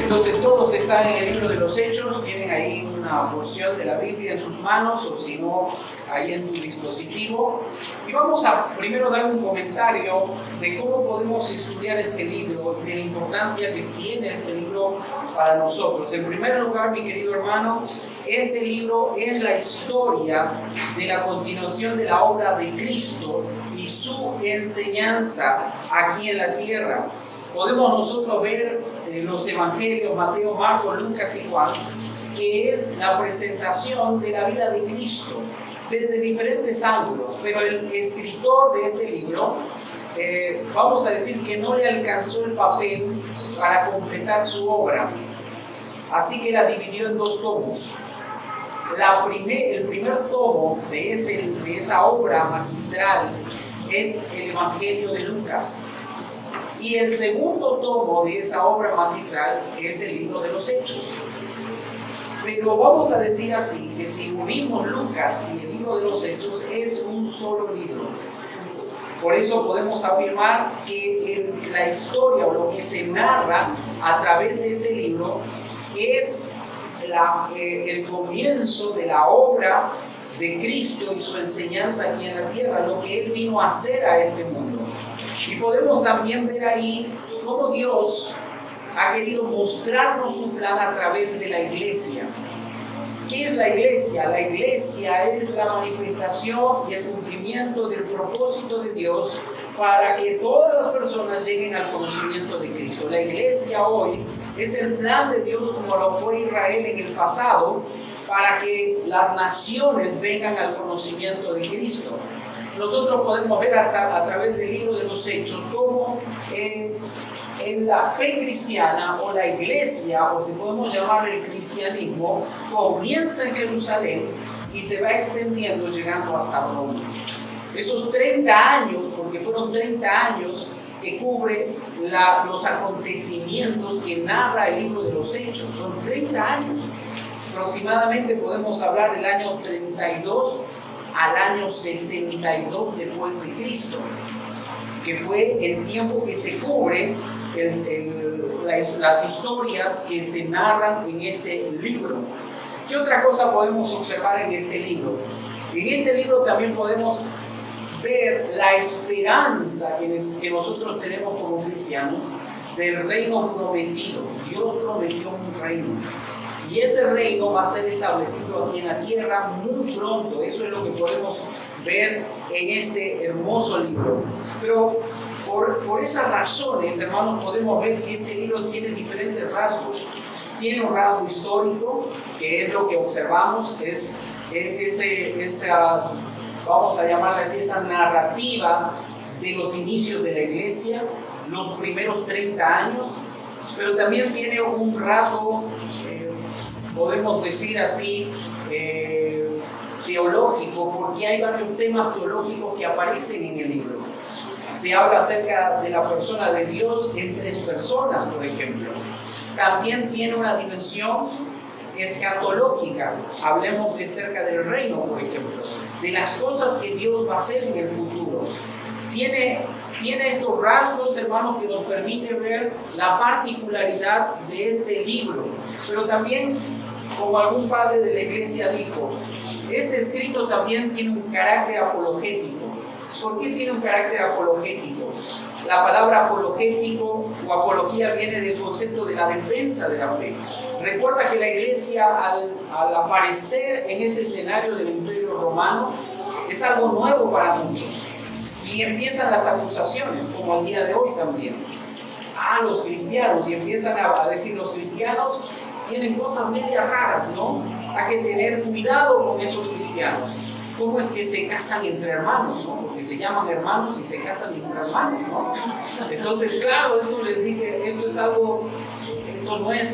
Entonces todos están en el libro de los Hechos, tienen ahí una porción de la Biblia en sus manos, o si no, ahí en tu dispositivo. Y vamos a primero dar un comentario de cómo podemos estudiar este libro y de la importancia que tiene este libro para nosotros. En primer lugar, mi querido hermano, este libro es la historia de la continuación de la obra de Cristo y su enseñanza aquí en la tierra. Podemos nosotros ver en los evangelios, Mateo, Marcos, Lucas y Juan, que es la presentación de la vida de Cristo desde diferentes ángulos, pero el escritor de este libro, vamos a decir que no le alcanzó el papel para completar su obra, así que la dividió en dos tomos. El primer tomo de esa obra magistral es el Evangelio de Lucas. Y el segundo tomo de esa obra magistral es el libro de los Hechos. Pero vamos a decir así, que si unimos Lucas y el libro de los Hechos, es un solo libro. Por eso podemos afirmar que la historia o lo que se narra a través de ese libro es el comienzo de la obra de Cristo y su enseñanza aquí en la tierra, lo que Él vino a hacer a este mundo. Y podemos también ver ahí cómo Dios ha querido mostrarnos su plan a través de la iglesia. ¿Qué es la iglesia? La iglesia es la manifestación y el cumplimiento del propósito de Dios para que todas las personas lleguen al conocimiento de Cristo. La iglesia hoy es el plan de Dios como lo fue Israel en el pasado, para que las naciones vengan al conocimiento de Cristo. Nosotros podemos ver a través del libro de los Hechos cómo en la fe cristiana o la iglesia, o si podemos llamar el cristianismo, comienza en Jerusalén y se va extendiendo llegando hasta Roma. Esos 30 años, porque fueron 30 años que cubre los acontecimientos que narra el libro de los Hechos, son 30 años. Aproximadamente podemos hablar del año 32 al año 62 después de Cristo, que fue el tiempo que se cubre las historias que se narran en este libro. ¿Qué otra cosa podemos observar en este libro? En este libro también podemos ver la esperanza que nosotros tenemos como cristianos del reino prometido. Dios prometió un reino. Y ese reino va a ser establecido aquí en la tierra muy pronto. Eso es lo que podemos ver en este hermoso libro. Pero por esas razones, hermanos, podemos ver que este libro tiene diferentes rasgos. Tiene un rasgo histórico, que es lo que observamos, vamos a llamarla así, esa narrativa de los inicios de la iglesia, los primeros 30 años. Pero también tiene un rasgo, podemos decir así, teológico, porque hay varios temas teológicos que aparecen en el libro. Se habla acerca de la persona de Dios en 3 personas, por ejemplo. También tiene una dimensión escatológica. Hablemos acerca del reino, por ejemplo, de las cosas que Dios va a hacer en el futuro. Tiene estos rasgos, hermanos, que nos permite ver la particularidad de este libro. Pero también, como algún padre de la iglesia dijo, este escrito también tiene un carácter apologético. ¿Por qué tiene un carácter apologético? La palabra apologético o apología viene del concepto de la defensa de la fe. Recuerda que la iglesia, al aparecer en ese escenario del Imperio Romano, es algo nuevo para muchos. Y empiezan las acusaciones, como el día de hoy también. Los cristianos, y empiezan a decir, los cristianos tienen cosas medias raras, ¿no? Hay que tener cuidado con esos cristianos. ¿Cómo es que se casan entre hermanos, no? Porque se llaman hermanos y se casan entre hermanos, ¿no? Entonces, claro, eso les dice, esto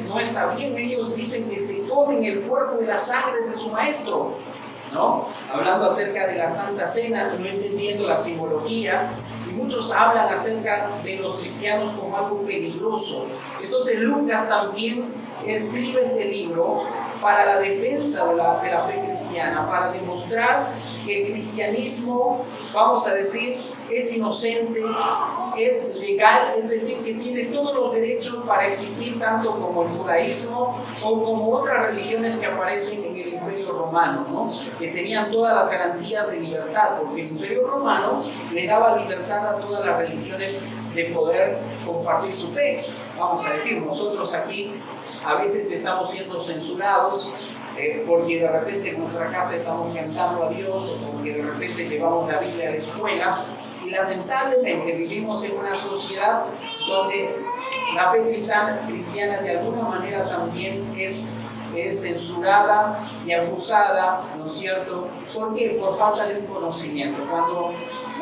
no está bien. Ellos dicen que se comen el cuerpo y la sangre de su maestro, ¿no? Hablando acerca de la Santa Cena, no entendiendo la simbología, y muchos hablan acerca de los cristianos como algo peligroso. Entonces Lucas también escribe este libro para la defensa de la fe cristiana, para demostrar que el cristianismo, vamos a decir, es inocente, es legal, es decir, que tiene todos los derechos para existir tanto como el judaísmo o como otras religiones que aparecen en el Imperio Romano, ¿no? Que tenían todas las garantías de libertad, porque el Imperio Romano le daba libertad a todas las religiones de poder compartir su fe. Vamos a decir, nosotros aquí a veces estamos siendo censurados porque de repente en nuestra casa estamos cantando a Dios o porque de repente llevamos la Biblia a la escuela, y lamentablemente vivimos en una sociedad donde la fe cristiana de alguna manera también es censurada y abusada, ¿no es cierto? ¿Por qué? Por falta de un conocimiento. Cuando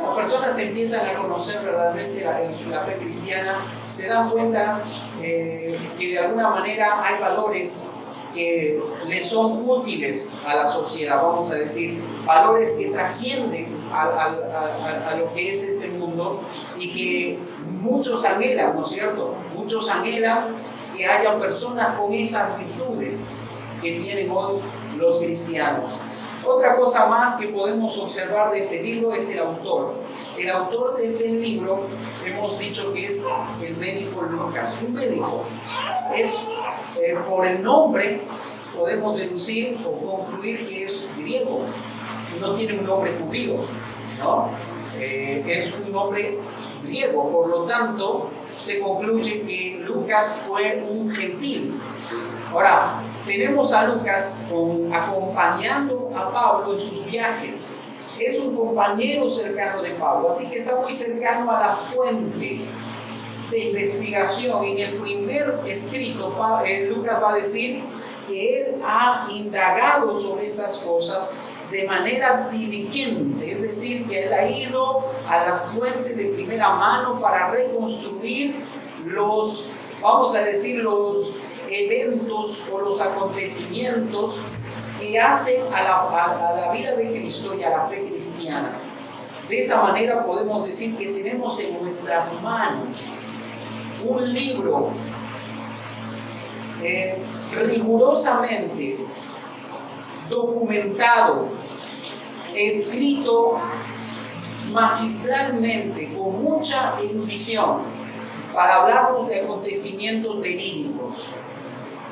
las personas empiezan a conocer verdaderamente la fe cristiana, se dan cuenta que de alguna manera hay valores que le son útiles a la sociedad, vamos a decir, valores que trascienden a lo que es este mundo y que muchos anhelan, ¿no es cierto? Muchos anhelan que haya personas con esas virtudes que tienen hoy los cristianos. Otra cosa más que podemos observar de este libro es el autor. El autor de este libro hemos dicho que es el médico Lucas, un médico. Por el nombre podemos deducir o concluir que es griego, no tiene un nombre judío, ¿no? Es un nombre griego, por lo tanto se concluye que Lucas fue un gentil. Ahora, tenemos a Lucas acompañando a Pablo en sus viajes. Es un compañero cercano de Pablo, así que está muy cercano a la fuente de investigación. En el primer escrito, Lucas va a decir que él ha indagado sobre estas cosas de manera diligente, es decir, que él ha ido a las fuentes de primera mano para reconstruir los eventos o los acontecimientos que hacen a la vida de Cristo y a la fe cristiana. De esa manera podemos decir que tenemos en nuestras manos un libro rigurosamente documentado, escrito magistralmente, con mucha erudición, para hablarnos de acontecimientos verídicos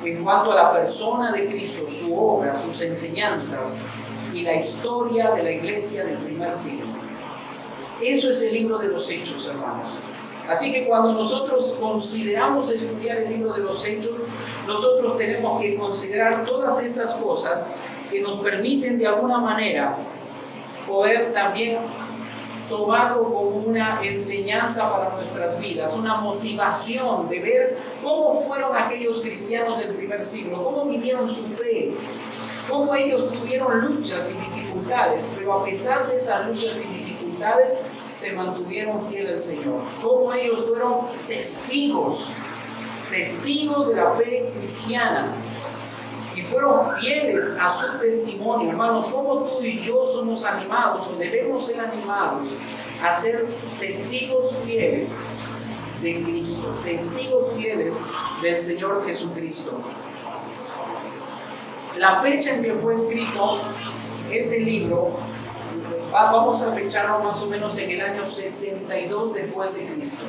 en cuanto a la persona de Cristo, su obra, sus enseñanzas y la historia de la iglesia del primer siglo. Eso es el libro de los Hechos, hermanos. Así que cuando nosotros consideramos estudiar el libro de los Hechos, nosotros tenemos que considerar todas estas cosas que nos permiten de alguna manera poder también tomarlo como una enseñanza para nuestras vidas, una motivación de ver cómo fueron aquellos cristianos del primer siglo, cómo vivieron su fe, cómo ellos tuvieron luchas y dificultades, pero a pesar de esas luchas y dificultades se mantuvieron fieles al Señor, cómo ellos fueron testigos de la fe cristiana y fueron fieles a su testimonio. Hermanos, como tú y yo somos animados o debemos ser animados a ser testigos fieles de Cristo, testigos fieles del Señor Jesucristo. La fecha en que fue escrito este libro, vamos a fecharlo más o menos en el año 62 después de Cristo.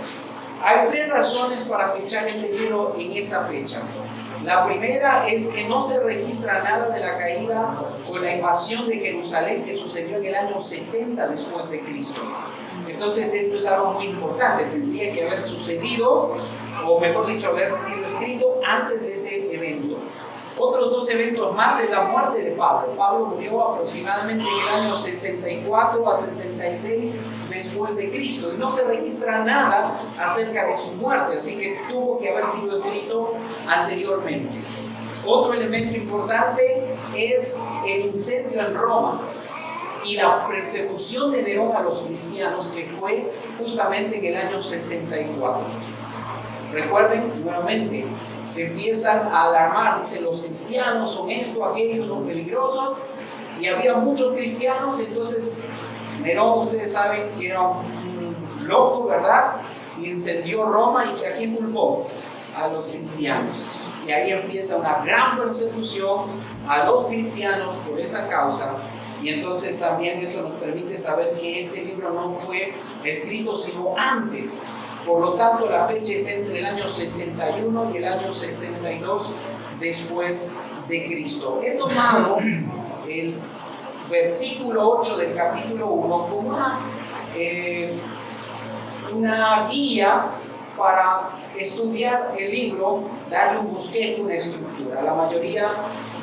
Hay tres razones para fechar este libro en esa fecha. La primera es que no se registra nada de la caída o la invasión de Jerusalén que sucedió en el año 70 después de Cristo. Entonces esto es algo muy importante, tendría que haber sucedido, o mejor dicho, haber sido escrito antes de ese evento. Otros dos eventos más es la muerte de Pablo. Pablo murió aproximadamente en el año 64 a 66 después de Cristo y no se registra nada acerca de su muerte, así que tuvo que haber sido escrito anteriormente. Otro elemento importante es el incendio en Roma y la persecución de Nerón a los cristianos, que fue justamente en el año 64. Recuerden nuevamente, se empiezan a alarmar, dicen los cristianos son esto, aquellos son peligrosos, y había muchos cristianos. Entonces Nerón, ustedes saben que era un loco, ¿verdad? Incendió Roma, y ¿a quién culpó? A los cristianos. Y ahí empieza una gran persecución a los cristianos por esa causa, Y entonces también eso nos permite saber que este libro no fue escrito sino antes. Por lo tanto, la fecha está entre el año 61 y el año 62 después de Cristo. He tomado el versículo 8 del capítulo 1 como una guía para estudiar el libro, darle un bosquejo, una estructura. La mayoría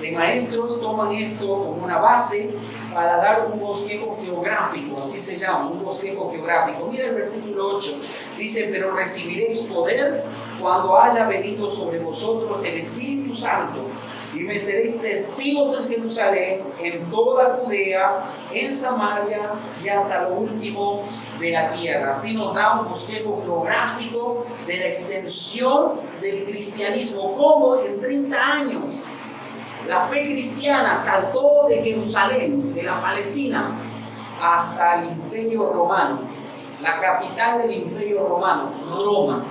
de maestros toman esto como una base para dar un bosquejo geográfico, así se llama, un bosquejo geográfico. Mira el versículo 8, dice: pero recibiréis poder cuando haya venido sobre vosotros el Espíritu Santo, y me seréis testigos en Jerusalén, en toda Judea, en Samaria y hasta lo último de la tierra. Así nos da un bosquejo geográfico de la extensión del cristianismo, como en 30 años la fe cristiana saltó de Jerusalén, de la Palestina, hasta el Imperio Romano, la capital del Imperio Romano, Roma.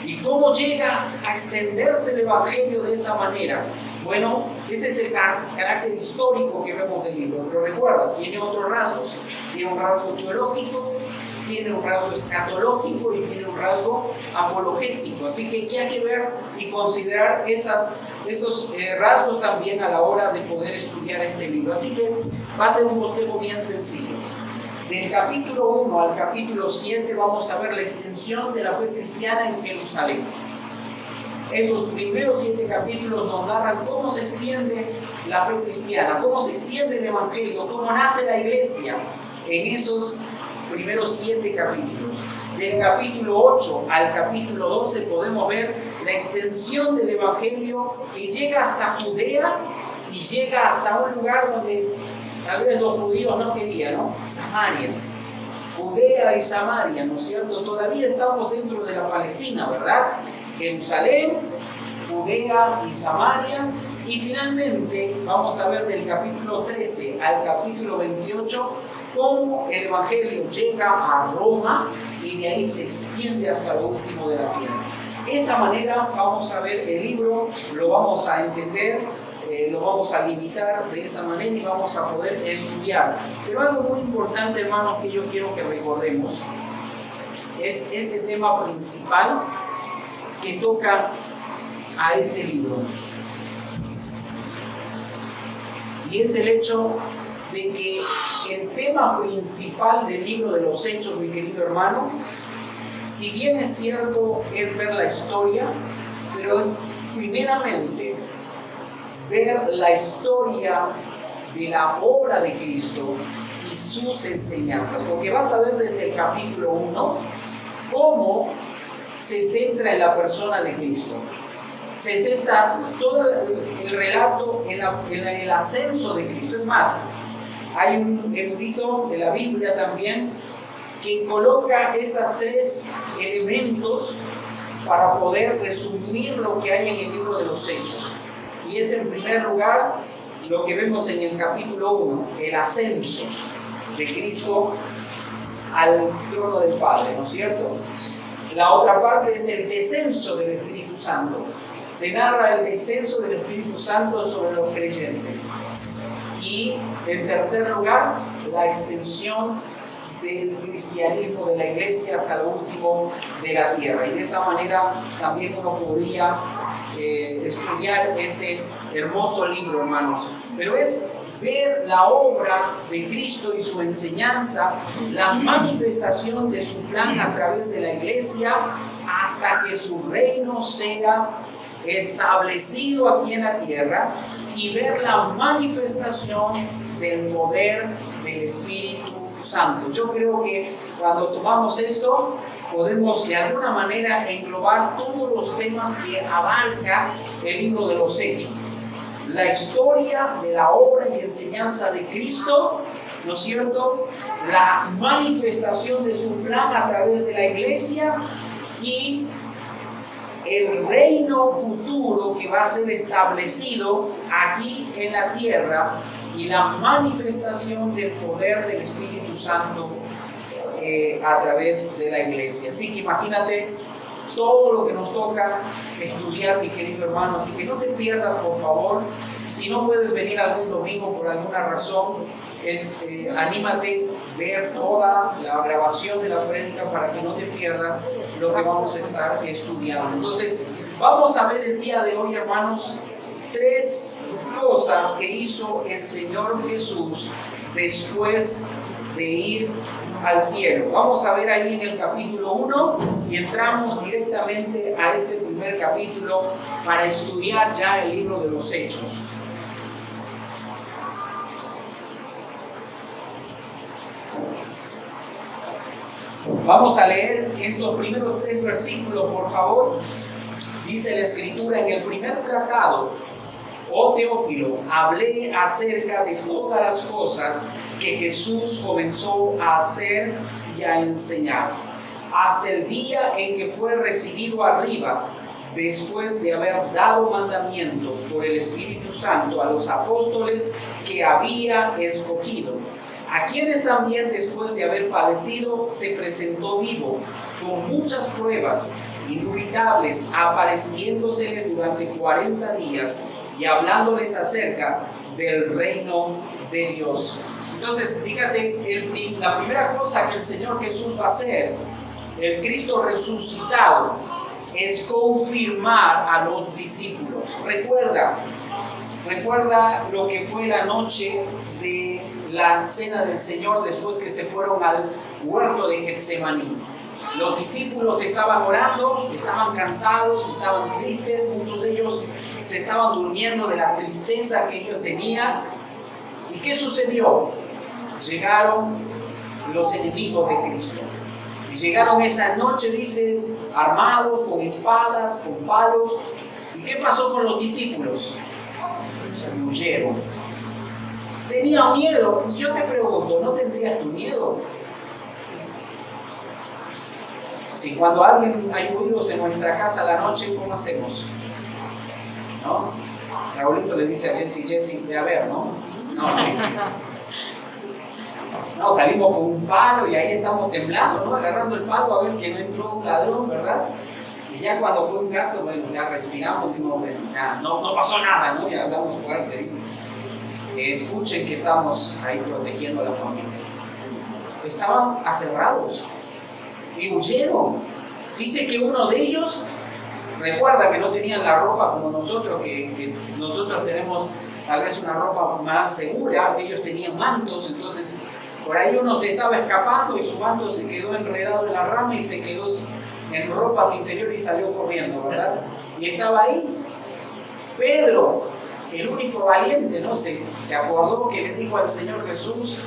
¿Y cómo llega a extenderse el Evangelio de esa manera? Bueno, ese es el carácter histórico que vemos del libro. Pero recuerda, tiene otros rasgos. Tiene un rasgo teológico, tiene un rasgo escatológico y tiene un rasgo apologético. Así que hay que ver y considerar esos rasgos también a la hora de poder estudiar este libro. Así que va a ser un bosquejo bien sencillo. Del capítulo 1 al capítulo 7 vamos a ver la extensión de la fe cristiana en Jerusalén. Esos primeros 7 capítulos nos narran cómo se extiende la fe cristiana, cómo se extiende el Evangelio, cómo nace la iglesia en esos primeros 7 capítulos. Del capítulo 8 al capítulo 12 podemos ver la extensión del Evangelio que llega hasta Judea y llega hasta un lugar donde tal vez los judíos no querían, ¿no? Samaria. Judea y Samaria, ¿no es cierto? Todavía estamos dentro de la Palestina, ¿verdad? Jerusalén, Judea y Samaria. Y finalmente vamos a ver del capítulo 13 al capítulo 28 cómo el Evangelio llega a Roma y de ahí se extiende hasta lo último de la tierra. De esa manera vamos a ver el libro, lo vamos a entender, lo vamos a limitar de esa manera y vamos a poder estudiar. Pero algo muy importante, hermanos, que yo quiero que recordemos es este tema principal que toca a este libro. Y es el hecho de que el tema principal del libro de los Hechos, mi querido hermano, si bien es cierto, es ver la historia, pero es primeramente ver la historia de la obra de Cristo y sus enseñanzas, porque vas a ver desde el capítulo 1 cómo se centra en la persona de Cristo. Se centra todo el relato en el ascenso de Cristo. Es más, hay un erudito de la Biblia también que coloca estos 3 elementos para poder resumir lo que hay en el libro de los Hechos. Y es, en primer lugar, lo que vemos en el capítulo 1, el ascenso de Cristo al trono del Padre, ¿no es cierto? La otra parte es el descenso del Espíritu Santo. Se narra el descenso del Espíritu Santo sobre los creyentes. Y, en tercer lugar, la extensión del cristianismo, de la iglesia, hasta lo último de la tierra. Y de esa manera también uno podría estudiar este hermoso libro, hermanos. Pero es ver la obra de Cristo y su enseñanza, la manifestación de su plan a través de la iglesia, hasta que su reino sea establecido aquí en la tierra, y ver la manifestación del poder del Espíritu Santo. Yo creo que cuando tomamos esto, podemos de alguna manera englobar todos los temas que abarca el libro de los Hechos. La historia de la obra y enseñanza de Cristo, ¿no es cierto? La manifestación de su plan a través de la iglesia y el reino futuro que va a ser establecido aquí en la tierra y la manifestación del poder del Espíritu Santo a través de la iglesia. Así que imagínate todo lo que nos toca estudiar, mi querido hermano. Así que no te pierdas, por favor. Si no puedes venir algún domingo por alguna razón, anímate a ver toda la grabación de la prédica para que no te pierdas lo que vamos a estar estudiando. Entonces, vamos a ver el día de hoy, hermanos, 3 cosas que hizo el Señor Jesús después de ir al cielo. Vamos a ver ahí en el capítulo 1 y entramos directamente a este primer capítulo para estudiar ya el libro de los Hechos. Vamos a leer estos primeros 3 versículos, por favor. Dice la Escritura: en el primer tratado, oh Teófilo, hablé acerca de todas las cosas que Jesús comenzó a hacer y a enseñar, hasta el día en que fue recibido arriba, después de haber dado mandamientos por el Espíritu Santo a los apóstoles que había escogido, a quienes también después de haber padecido se presentó vivo, con muchas pruebas indubitables, apareciéndoseles durante 40 días y hablándoles acerca del reino de Dios. Entonces, fíjate, la primera cosa que el Señor Jesús va a hacer, el Cristo resucitado, es confirmar a los discípulos. Recuerda lo que fue la noche de la cena del Señor después que se fueron al huerto de Getsemaní. Los discípulos estaban orando, estaban cansados, estaban tristes, muchos de ellos se estaban durmiendo de la tristeza que ellos tenían. ¿Y qué sucedió? Llegaron los enemigos de Cristo. Y llegaron esa noche, dice, armados, con espadas, con palos. ¿Y qué pasó con los discípulos? Se huyeron. Tenían miedo. Y yo te pregunto, ¿no tendrías tu miedo? Si cuando hay ruidos en nuestra casa a la noche, ¿cómo hacemos? ¿No? Raulito le dice a Jessy, ve a ver, ¿no? No, salimos con un palo y ahí estamos temblando, ¿no? Agarrando el palo a ver que no entró un ladrón, ¿verdad? Y ya cuando fue un gato, bueno, ya respiramos y ya no pasó nada, ¿no? Y hablamos fuerte. Escuchen que estamos ahí protegiendo a la familia. Estaban aterrados y huyeron. Dice que uno de ellos, recuerda que no tenían la ropa como nosotros, que nosotros tenemos tal vez una ropa más segura, ellos tenían mantos, entonces por ahí uno se estaba escapando y su manto se quedó enredado en la rama y se quedó en ropas interiores y salió corriendo, ¿verdad? Y estaba ahí. Pedro, el único valiente, ¿no? Se acordó que le dijo al Señor Jesús,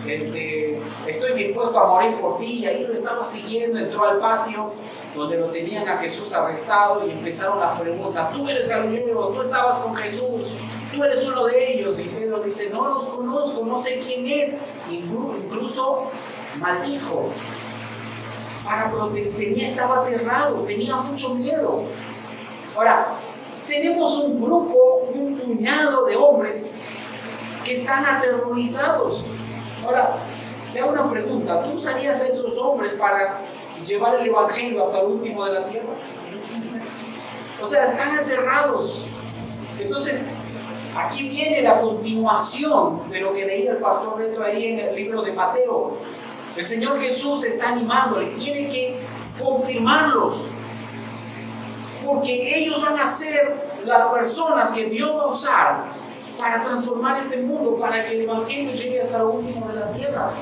estoy dispuesto a morir por ti, y ahí lo estaba siguiendo. Entró al patio donde lo tenían a Jesús arrestado y empezaron las preguntas: tú eres Galileo, tú estabas con Jesús, tú eres uno de ellos. Y Pedro dice: no los conozco, no sé quién es. Incluso maldijo, estaba aterrado, tenía mucho miedo. Ahora, tenemos un grupo, un puñado de hombres que están aterrorizados. Ahora, te hago una pregunta: ¿tú usarías a esos hombres para llevar el evangelio hasta el último de la tierra? O sea, están aterrados. Entonces, aquí viene la continuación de lo que leía el pastor Beto ahí en el libro de Mateo. El Señor Jesús está animándole, tiene que confirmarlos, porque ellos van a ser las personas que Dios va a usar para transformar este mundo, para que el evangelio llegue hasta lo último de la tierra.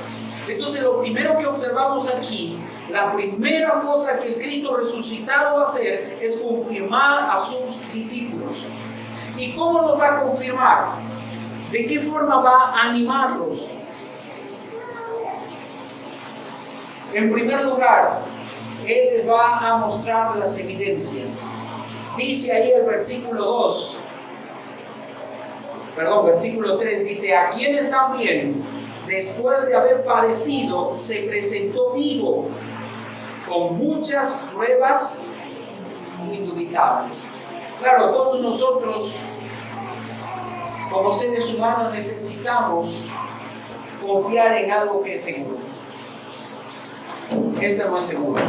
Entonces, lo primero que observamos aquí, la primera cosa que el Cristo resucitado va a hacer es confirmar a sus discípulos. ¿Y cómo los va a confirmar? ¿De qué forma va a animarlos? En primer lugar, Él les va a mostrar las evidencias. Dice ahí el versículo 3, dice: a quienes también, después de haber padecido, se presentó vivo, con muchas pruebas indubitables. Claro, todos nosotros, como seres humanos, necesitamos confiar en algo que es seguro. Esto no es seguro.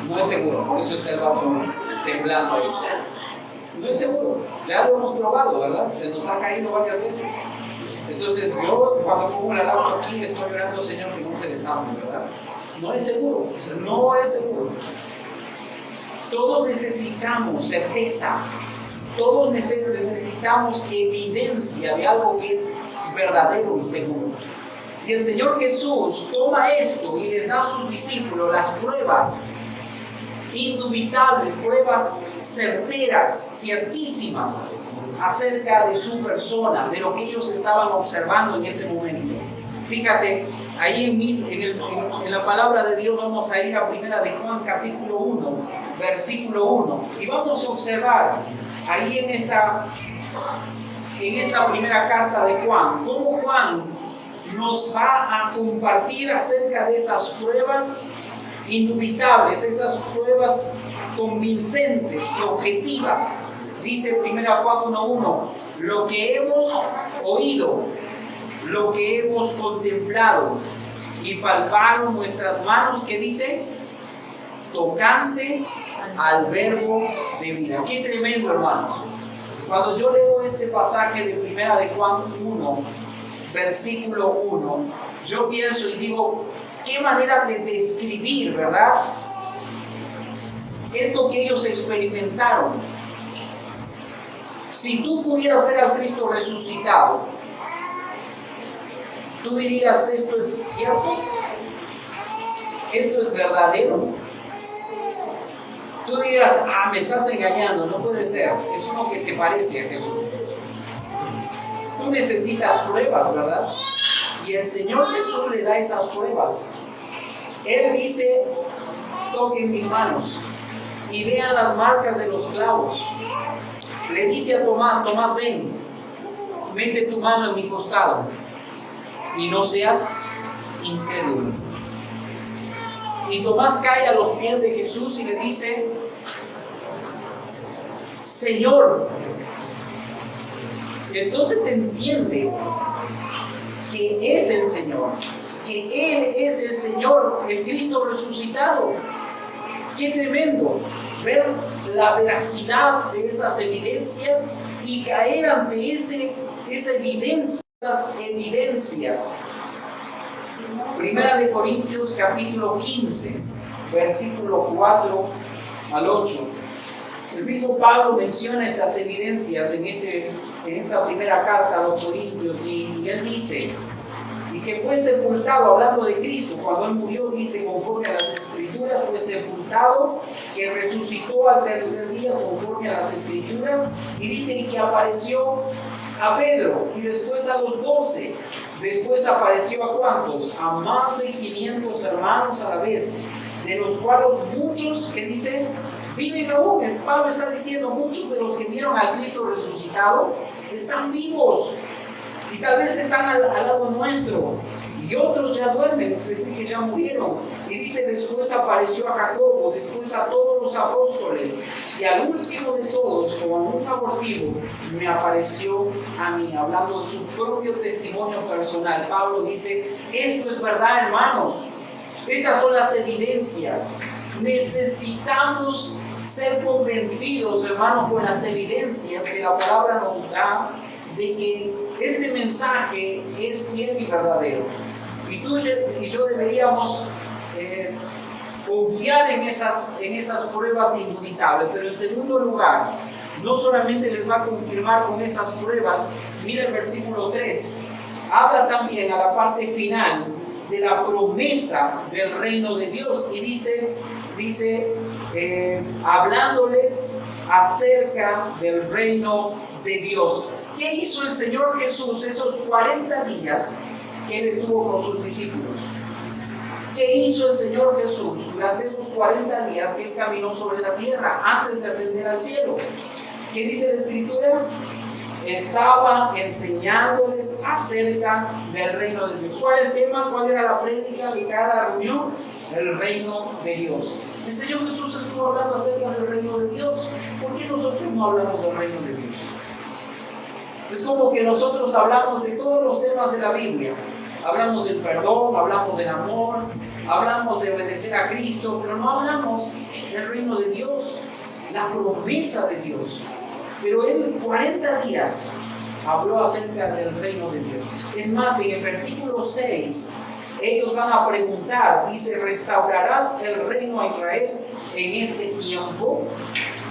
No es seguro, por eso está el vaso temblando ahí. No es seguro, ya lo hemos probado, ¿verdad? Se nos ha caído varias veces. Entonces yo cuando pongo el auto aquí estoy orando, Señor, que no se desarme, ¿verdad? No es seguro, o sea, no es seguro. Todos necesitamos certeza, todos necesitamos evidencia de algo que es verdadero y seguro. Y el Señor Jesús toma esto y les da a sus discípulos las pruebas indubitables, pruebas certeras, ciertísimas acerca de su persona, de lo que ellos estaban observando en ese momento. Fíjate, ahí en la palabra de Dios vamos a ir a primera de Juan capítulo 1, versículo 1, y vamos a observar ahí en esta primera carta de Juan, cómo Juan nos va a compartir acerca de esas pruebas indubitables, esas pruebas convincentes y objetivas. Dice 1 Juan 1:1, lo que hemos oído, lo que hemos contemplado y palparon nuestras manos, que dice, tocante al verbo de vida. Qué tremendo, hermanos. Cuando yo leo este pasaje de 1 de Juan 1, versículo 1, yo pienso y digo, qué manera de describir, ¿verdad?, esto que ellos experimentaron. Si tú pudieras ver al Cristo resucitado, tú dirías, ¿esto es cierto? ¿Esto es verdadero? Tú dirías, me estás engañando, no puede ser, es uno que se parece a Jesús. Tú necesitas pruebas, ¿verdad? Y el Señor Jesús le da esas pruebas. Él dice, toquen mis manos y vean las marcas de los clavos. Le dice a Tomás, Tomás, ven, mete tu mano en mi costado y no seas incrédulo. Y Tomás cae a los pies de Jesús y le dice, Señor. Entonces entiende que es el Señor, que Él es el Señor, el Cristo resucitado. Qué tremendo ver la veracidad de esas evidencias y caer ante esas evidencias. Primera de Corintios capítulo 15, versículo 4 al 8. El mismo Pablo menciona estas evidencias en esta primera carta a los Corintios y él dice, y que fue sepultado, hablando de Cristo, cuando Él murió, dice, conforme a las Escrituras, fue sepultado, que resucitó al tercer día, conforme a las Escrituras, y dice que apareció a Pedro, y después a los 12, después apareció a ¿cuántos? A más de 500 hermanos a la vez, de los cuales muchos, que dice, viven aún. Pablo está diciendo, muchos de los que vieron al Cristo resucitado, están vivos, y tal vez están al lado nuestro, y otros ya duermen, es decir, que ya murieron. Y dice, después apareció a Jacobo, después a todos los apóstoles, y al último de todos, como un abortivo, me apareció a mí, hablando de su propio testimonio personal. Pablo dice, esto es verdad, hermanos, estas son las evidencias. Necesitamos ser convencidos, hermanos, con las evidencias que la palabra nos da, de que este mensaje es fiel y verdadero. Y tú y yo deberíamos confiar en esas pruebas indubitables. Pero en segundo lugar, no solamente les va a confirmar con esas pruebas. Mira el versículo 3. Habla también a la parte final de la promesa del reino de Dios. Y dice hablándoles acerca del reino de Dios. ¿Qué hizo el Señor Jesús esos 40 días que Él estuvo con sus discípulos? ¿Qué hizo el Señor Jesús durante esos 40 días que Él caminó sobre la tierra antes de ascender al cielo? ¿Qué dice la Escritura? Estaba enseñándoles acerca del reino de Dios. ¿Cuál era el tema? ¿Cuál era la prédica de cada reunión? El reino de Dios. El Señor Jesús estuvo hablando acerca del reino de Dios. ¿Por qué nosotros no hablamos del reino de Dios? Es como que nosotros hablamos de todos los temas de la Biblia, Hablamos del perdón, hablamos del amor, hablamos de obedecer a Cristo, pero no hablamos del reino de Dios, la promesa de Dios. Pero él 40 días habló acerca del reino de Dios. Es más, en el versículo 6, ellos van a preguntar, dice, ¿restaurarás el reino a Israel en este tiempo?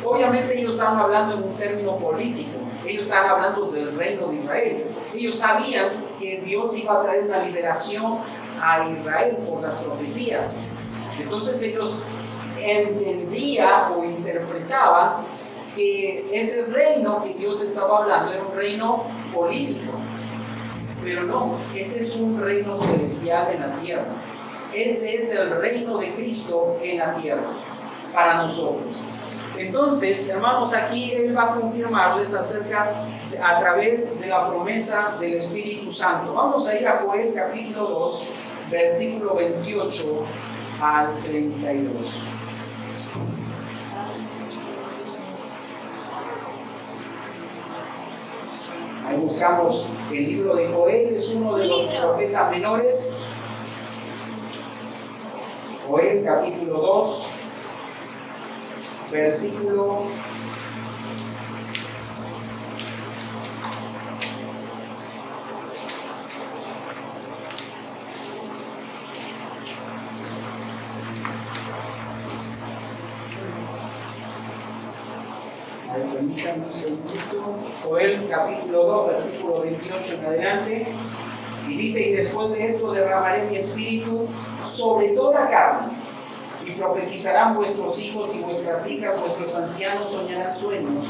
Obviamente ellos están hablando en un término político, ellos están hablando del reino de Israel. Ellos sabían que Dios iba a traer una liberación a Israel por las profecías. Entonces ellos entendían o interpretaban que ese reino que Dios estaba hablando era un reino político. Pero no, este es un reino celestial en la tierra. Este es el reino de Cristo en la tierra, para nosotros. Entonces, hermanos, aquí Él va a confirmarles a través de la promesa del Espíritu Santo. Vamos a ir a Joel capítulo 2, versículo 28 al 32. Ahí buscamos el libro de Joel, es uno de los profetas menores. Joel capítulo 2, versículo 28. Joel capítulo 2, versículo 28 en adelante. Y dice, y después de esto derramaré mi espíritu sobre toda carne, y profetizarán vuestros hijos y vuestras hijas, vuestros ancianos soñarán sueños,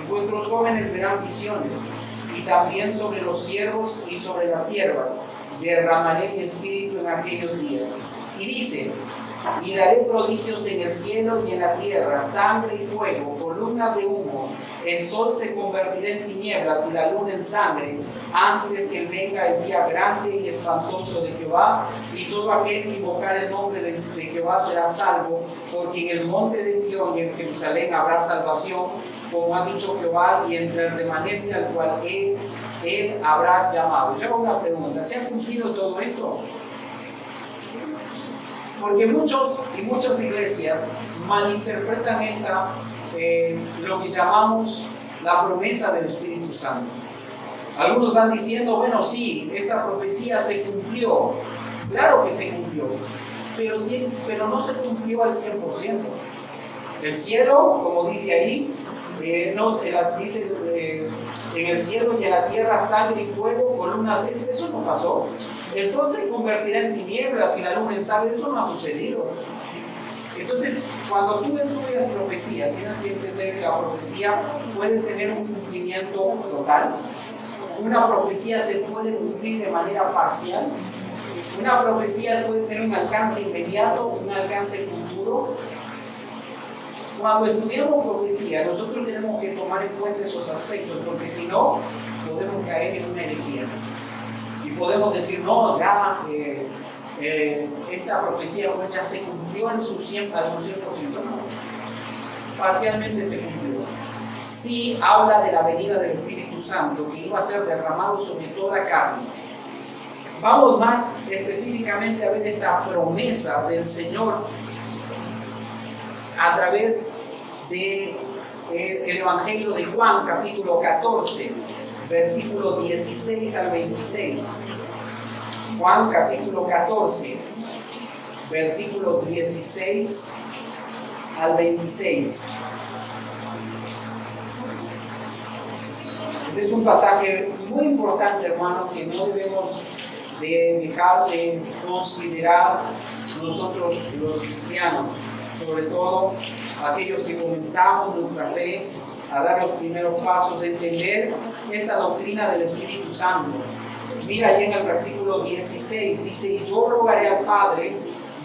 y vuestros jóvenes verán visiones, y también sobre los siervos y sobre las siervas derramaré mi espíritu en aquellos días. Y dice, y daré prodigios en el cielo y en la tierra, sangre y fuego, columnas de humo, el sol se convertirá en tinieblas y la luna en sangre, antes que venga el día grande y espantoso de Jehová, y todo aquel que invocar el nombre de Jehová será salvo, porque en el monte de Sión y en Jerusalén habrá salvación, como ha dicho Jehová, y entre el remanente al cual él habrá llamado. Yo hago una pregunta, ¿se ha cumplido todo esto? Porque muchos y muchas iglesias malinterpretan lo que llamamos la promesa del Espíritu Santo. Algunos van diciendo, bueno, sí, esta profecía se cumplió. Claro que se cumplió, pero no se cumplió al 100%. El cielo, como dice ahí, dice en el cielo y en la tierra sangre y fuego, columnas, eso no pasó. El sol se convertirá en tinieblas y la luna en sangre, eso no ha sucedido. Entonces, cuando tú estudias profecía, tienes que entender que la profecía puede tener un cumplimiento total. Una profecía se puede cumplir de manera parcial. Una profecía puede tener un alcance inmediato, un alcance futuro. Cuando estudiamos profecía, nosotros tenemos que tomar en cuenta esos aspectos, porque si no, podemos caer en una herejía. Y podemos decir, no, ya esta profecía ya se cumplió al su 100%. No, parcialmente se cumplió. Sí habla de la venida del Espíritu Santo, que iba a ser derramado sobre toda carne. Vamos más específicamente a ver esta promesa del Señor a través del Evangelio de Juan, capítulo 14, versículo 16 al 26. Juan, capítulo 14, versículo 16 al 26. Este es un pasaje muy importante, hermano, que no debemos de dejar de considerar nosotros los cristianos, sobre todo aquellos que comenzamos nuestra fe a dar los primeros pasos, de entender esta doctrina del Espíritu Santo. Mira ahí en el versículo 16, dice, y yo rogaré al Padre,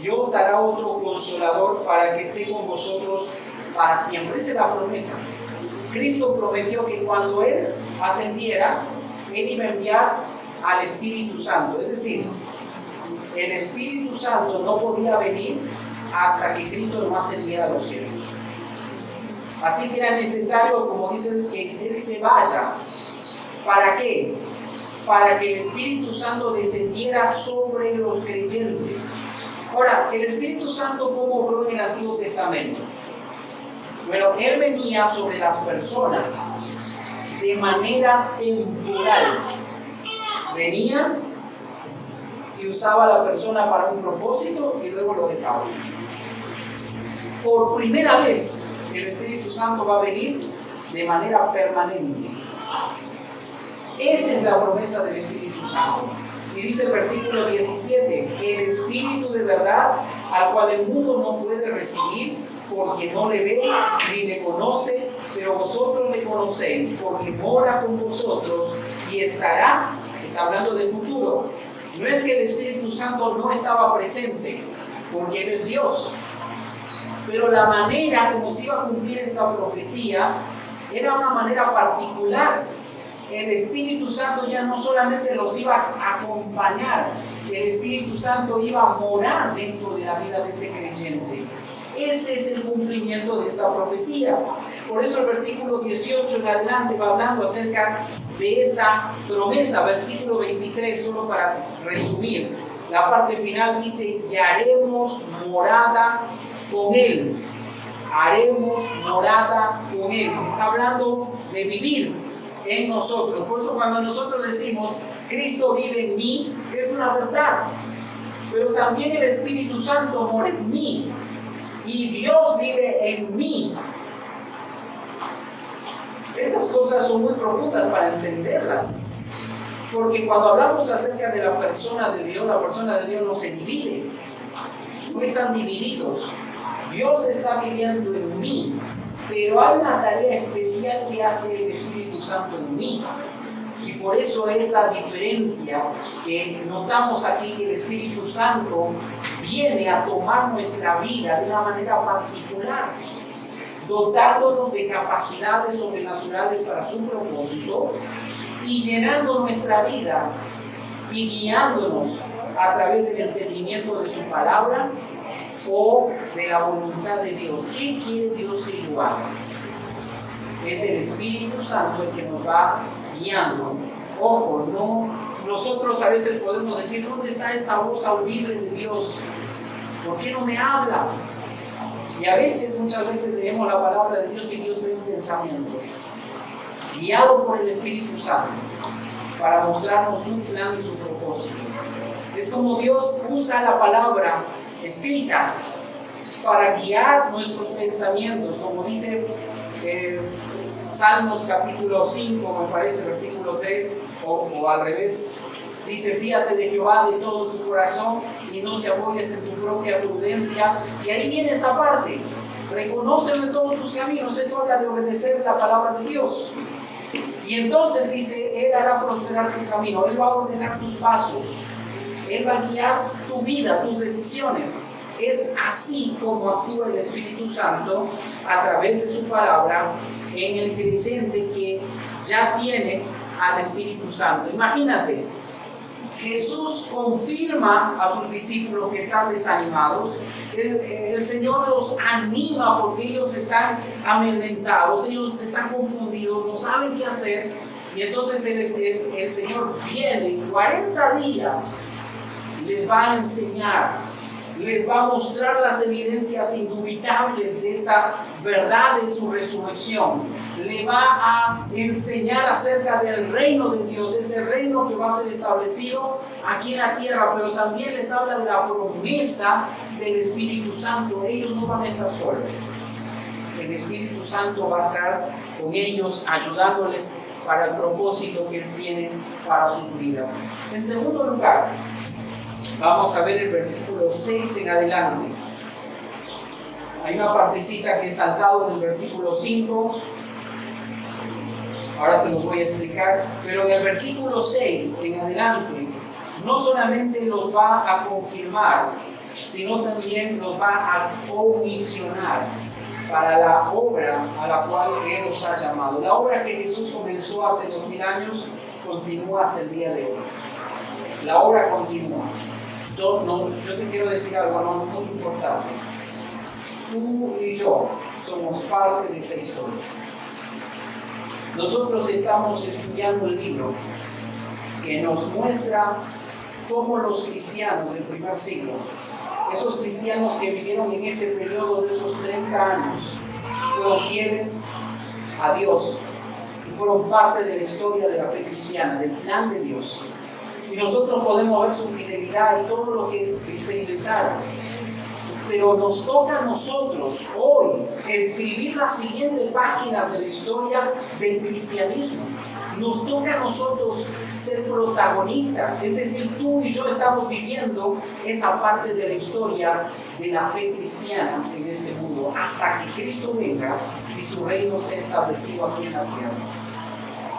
y os dará otro consolador para que esté con vosotros para siempre. Esa es la promesa. Cristo prometió que cuando Él ascendiera, Él iba a enviar al Espíritu Santo. Es decir, el Espíritu Santo no podía venir hasta que Cristo no ascendiera a los cielos. Así que era necesario, como dicen, que Él se vaya. ¿Para qué? para que el Espíritu Santo descendiera sobre los creyentes. Ahora, el Espíritu Santo, ¿cómo obró en el Antiguo Testamento? Bueno, Él venía sobre las personas de manera temporal. Venía y usaba a la persona para un propósito y luego lo dejaba. Por primera vez, el Espíritu Santo va a venir de manera permanente. Esa es la promesa del Espíritu Santo. Y dice el versículo 17, el Espíritu de verdad, al cual el mundo no puede recibir, porque no le ve ni le conoce, pero vosotros le conocéis, porque mora con vosotros y estará, está hablando del futuro. No es que el Espíritu Santo no estaba presente, porque Él es Dios. Pero la manera como se iba a cumplir esta profecía era una manera particular. El Espíritu Santo ya no solamente los iba a acompañar, el Espíritu Santo iba a morar dentro de la vida de ese creyente. Ese es el cumplimiento de esta profecía. Por eso el versículo 18 en adelante va hablando acerca de esta promesa. Versículo 23, solo para resumir, la parte final dice: y haremos morada con Él. Haremos morada con Él. Está hablando de vivir en nosotros. Por eso cuando nosotros decimos Cristo vive en mí, es una verdad. Pero también el Espíritu Santo mora en mí. Y Dios vive en mí. Estas cosas son muy profundas para entenderlas. Porque cuando hablamos acerca de la persona de Dios, la persona de Dios no se divide. No están divididos. Dios está viviendo en mí. Pero hay una tarea especial que hace el Espíritu Santo en mí. Y por eso esa diferencia que notamos aquí, que el Espíritu Santo viene a tomar nuestra vida de una manera particular, dotándonos de capacidades sobrenaturales para su propósito y llenando nuestra vida y guiándonos a través del entendimiento de su palabra o de la voluntad de Dios. ¿Qué quiere Dios que yo haga? Es el Espíritu Santo el que nos va guiando. Ojo, nosotros a veces podemos decir: ¿dónde está esa voz audible de Dios? ¿Por qué no me habla? Y a veces, muchas veces leemos la palabra de Dios y Dios es pensamiento, guiado por el Espíritu Santo para mostrarnos su plan y su propósito. Es como Dios usa la palabra escrita para guiar nuestros pensamientos, como dice Salmos capítulo 5, me parece, versículo 3, o al revés. Dice: fíate de Jehová de todo tu corazón y no te apoyes en tu propia prudencia. Y ahí viene esta parte: reconócelo en todos tus caminos. Esto habla de obedecer la palabra de Dios. Y entonces dice: Él hará prosperar tu camino, Él va a ordenar tus pasos, Él va a guiar tu vida, tus decisiones. Es así como actúa el Espíritu Santo a través de su palabra en el creyente que ya tiene al Espíritu Santo. Imagínate, Jesús confirma a sus discípulos que están desanimados. El Señor los anima porque ellos están amedrentados, ellos están confundidos, no saben qué hacer. Y entonces el Señor viene 40 días, les va a enseñar, les va a mostrar las evidencias indubitables de esta verdad de su resurrección. Le va a enseñar acerca del reino de Dios, ese reino que va a ser establecido aquí en la tierra, pero también les habla de la promesa del Espíritu Santo. Ellos no van a estar solos. El Espíritu Santo va a estar con ellos, ayudándoles para el propósito que Él tiene para sus vidas. En segundo lugar, vamos a ver el versículo 6 en adelante. Hay una partecita que he saltado del versículo 5. Ahora se los voy a explicar. Pero en el versículo 6 en adelante, no solamente los va a confirmar, sino también los va a comisionar para la obra a la cual Él los ha llamado. La obra que Jesús comenzó hace 2000 años continúa hasta el día de hoy. La obra continúa. Yo te quiero decir algo muy importante. Tú y yo somos parte de esa historia. Nosotros estamos estudiando el libro. que nos muestra cómo los cristianos del primer siglo, esos cristianos que vivieron en ese periodo de esos 30 años, fueron fieles a Dios y fueron parte de la historia de la fe cristiana, del plan de Dios. Y nosotros podemos ver su fidelidad y todo lo que experimentaron. Pero nos toca a nosotros hoy escribir las siguientes páginas de la historia del cristianismo. Nos toca a nosotros ser protagonistas, es decir, tú y yo estamos viviendo esa parte de la historia de la fe cristiana en este mundo, hasta que Cristo venga y su reino sea establecido aquí en la tierra.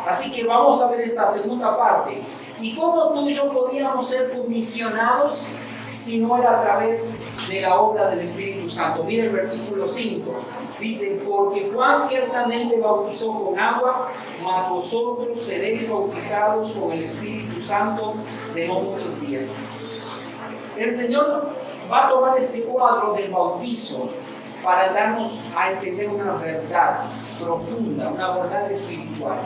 Así que vamos a ver esta segunda parte. ¿Y cómo tú y yo podíamos ser comisionados si no era a través de la obra del Espíritu Santo? Mira el versículo 5. Dice, porque Juan ciertamente bautizó con agua, mas vosotros seréis bautizados con el Espíritu Santo de no muchos días. El Señor va a tomar este cuadro del bautizo para darnos a entender una verdad profunda, una verdad espiritual.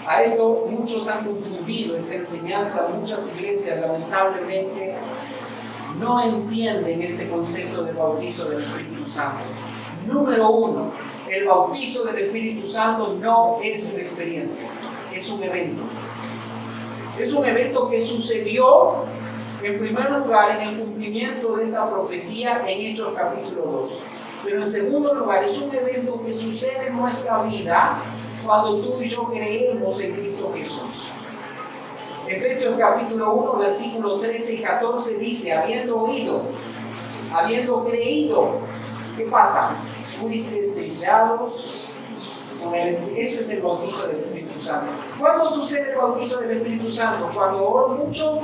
A esto muchos han confundido esta enseñanza, muchas iglesias lamentablemente no entienden este concepto del bautizo del Espíritu Santo. Número uno, el bautizo del Espíritu Santo no es una experiencia, es un evento. Es un evento que sucedió en primer lugar en el cumplimiento de esta profecía en Hechos capítulo 2. Pero en segundo lugar, es un evento que sucede en nuestra vida cuando tú y yo creemos en Cristo Jesús. Efesios capítulo 1, versículo 13 y 14 dice, habiendo oído, habiendo creído, ¿qué pasa? Fuiste sellados con el Espíritu. Eso es el bautizo del Espíritu Santo. ¿Cuándo sucede el bautizo del Espíritu Santo? Cuando oro mucho,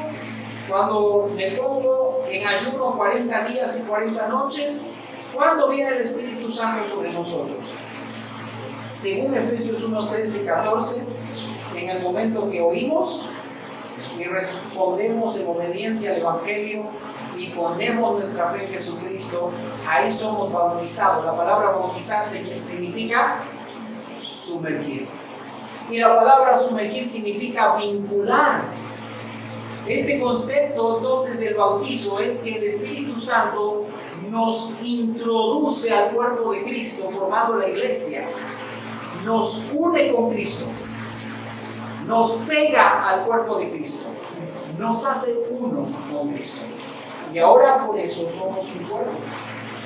cuando me pongo en ayuno 40 días y 40 noches. ¿Cuándo viene el Espíritu Santo sobre nosotros? Según Efesios 1, 13 y 14, en el momento que oímos y respondemos en obediencia al Evangelio y ponemos nuestra fe en Jesucristo, ahí somos bautizados. La palabra bautizar significa sumergir. Y la palabra sumergir significa vincular. Este concepto entonces del bautizo es que el Espíritu Santo nos introduce al cuerpo de Cristo, formando la iglesia. Nos une con Cristo. Nos pega al cuerpo de Cristo. Nos hace uno con Cristo. Y ahora por eso somos un cuerpo.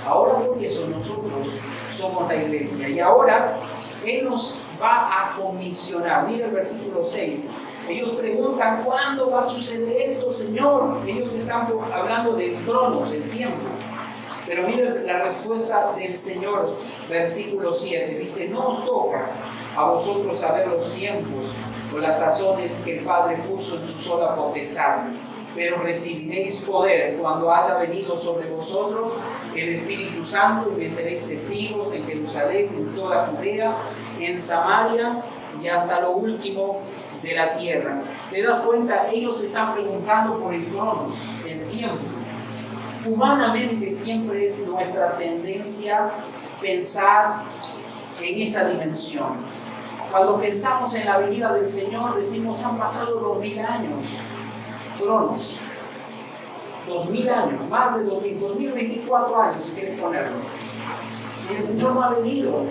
Ahora por eso nosotros somos la iglesia. Y ahora Él nos va a comisionar. Mira el versículo 6. Ellos preguntan, ¿cuándo va a suceder esto, Señor? Ellos están hablando de tronos, el tiempo. Pero mira la respuesta del Señor, versículo 7. Dice, no os toca a vosotros saber los tiempos o las sazones que el Padre puso en su sola potestad, pero recibiréis poder cuando haya venido sobre vosotros el Espíritu Santo y me seréis testigos en Jerusalén, en toda Judea, en Samaria y hasta lo último de la tierra. ¿Te das cuenta? Ellos están preguntando por el cronos, el tiempo. Humanamente siempre es nuestra tendencia pensar en esa dimensión. Cuando pensamos en la venida del Señor, decimos, han pasado 2000 años. Cronos, 2000 años, más de 2024 años, si quieres ponerlo. Y el Señor no ha venido.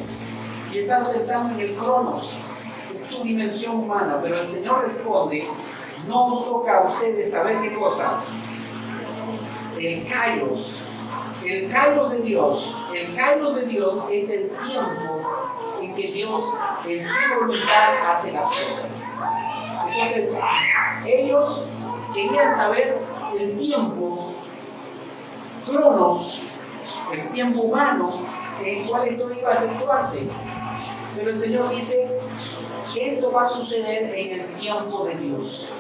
Y estás pensando en el cronos. Es tu dimensión humana. Pero el Señor responde, no os toca a ustedes saber qué cosa. El kairos de Dios. El kairos de Dios es el tiempo en que Dios en su voluntad hace las cosas. Entonces, ellos querían saber el tiempo, cronos, el tiempo humano en el cual esto iba a efectuarse. Pero el Señor dice, esto va a suceder en el tiempo de Dios,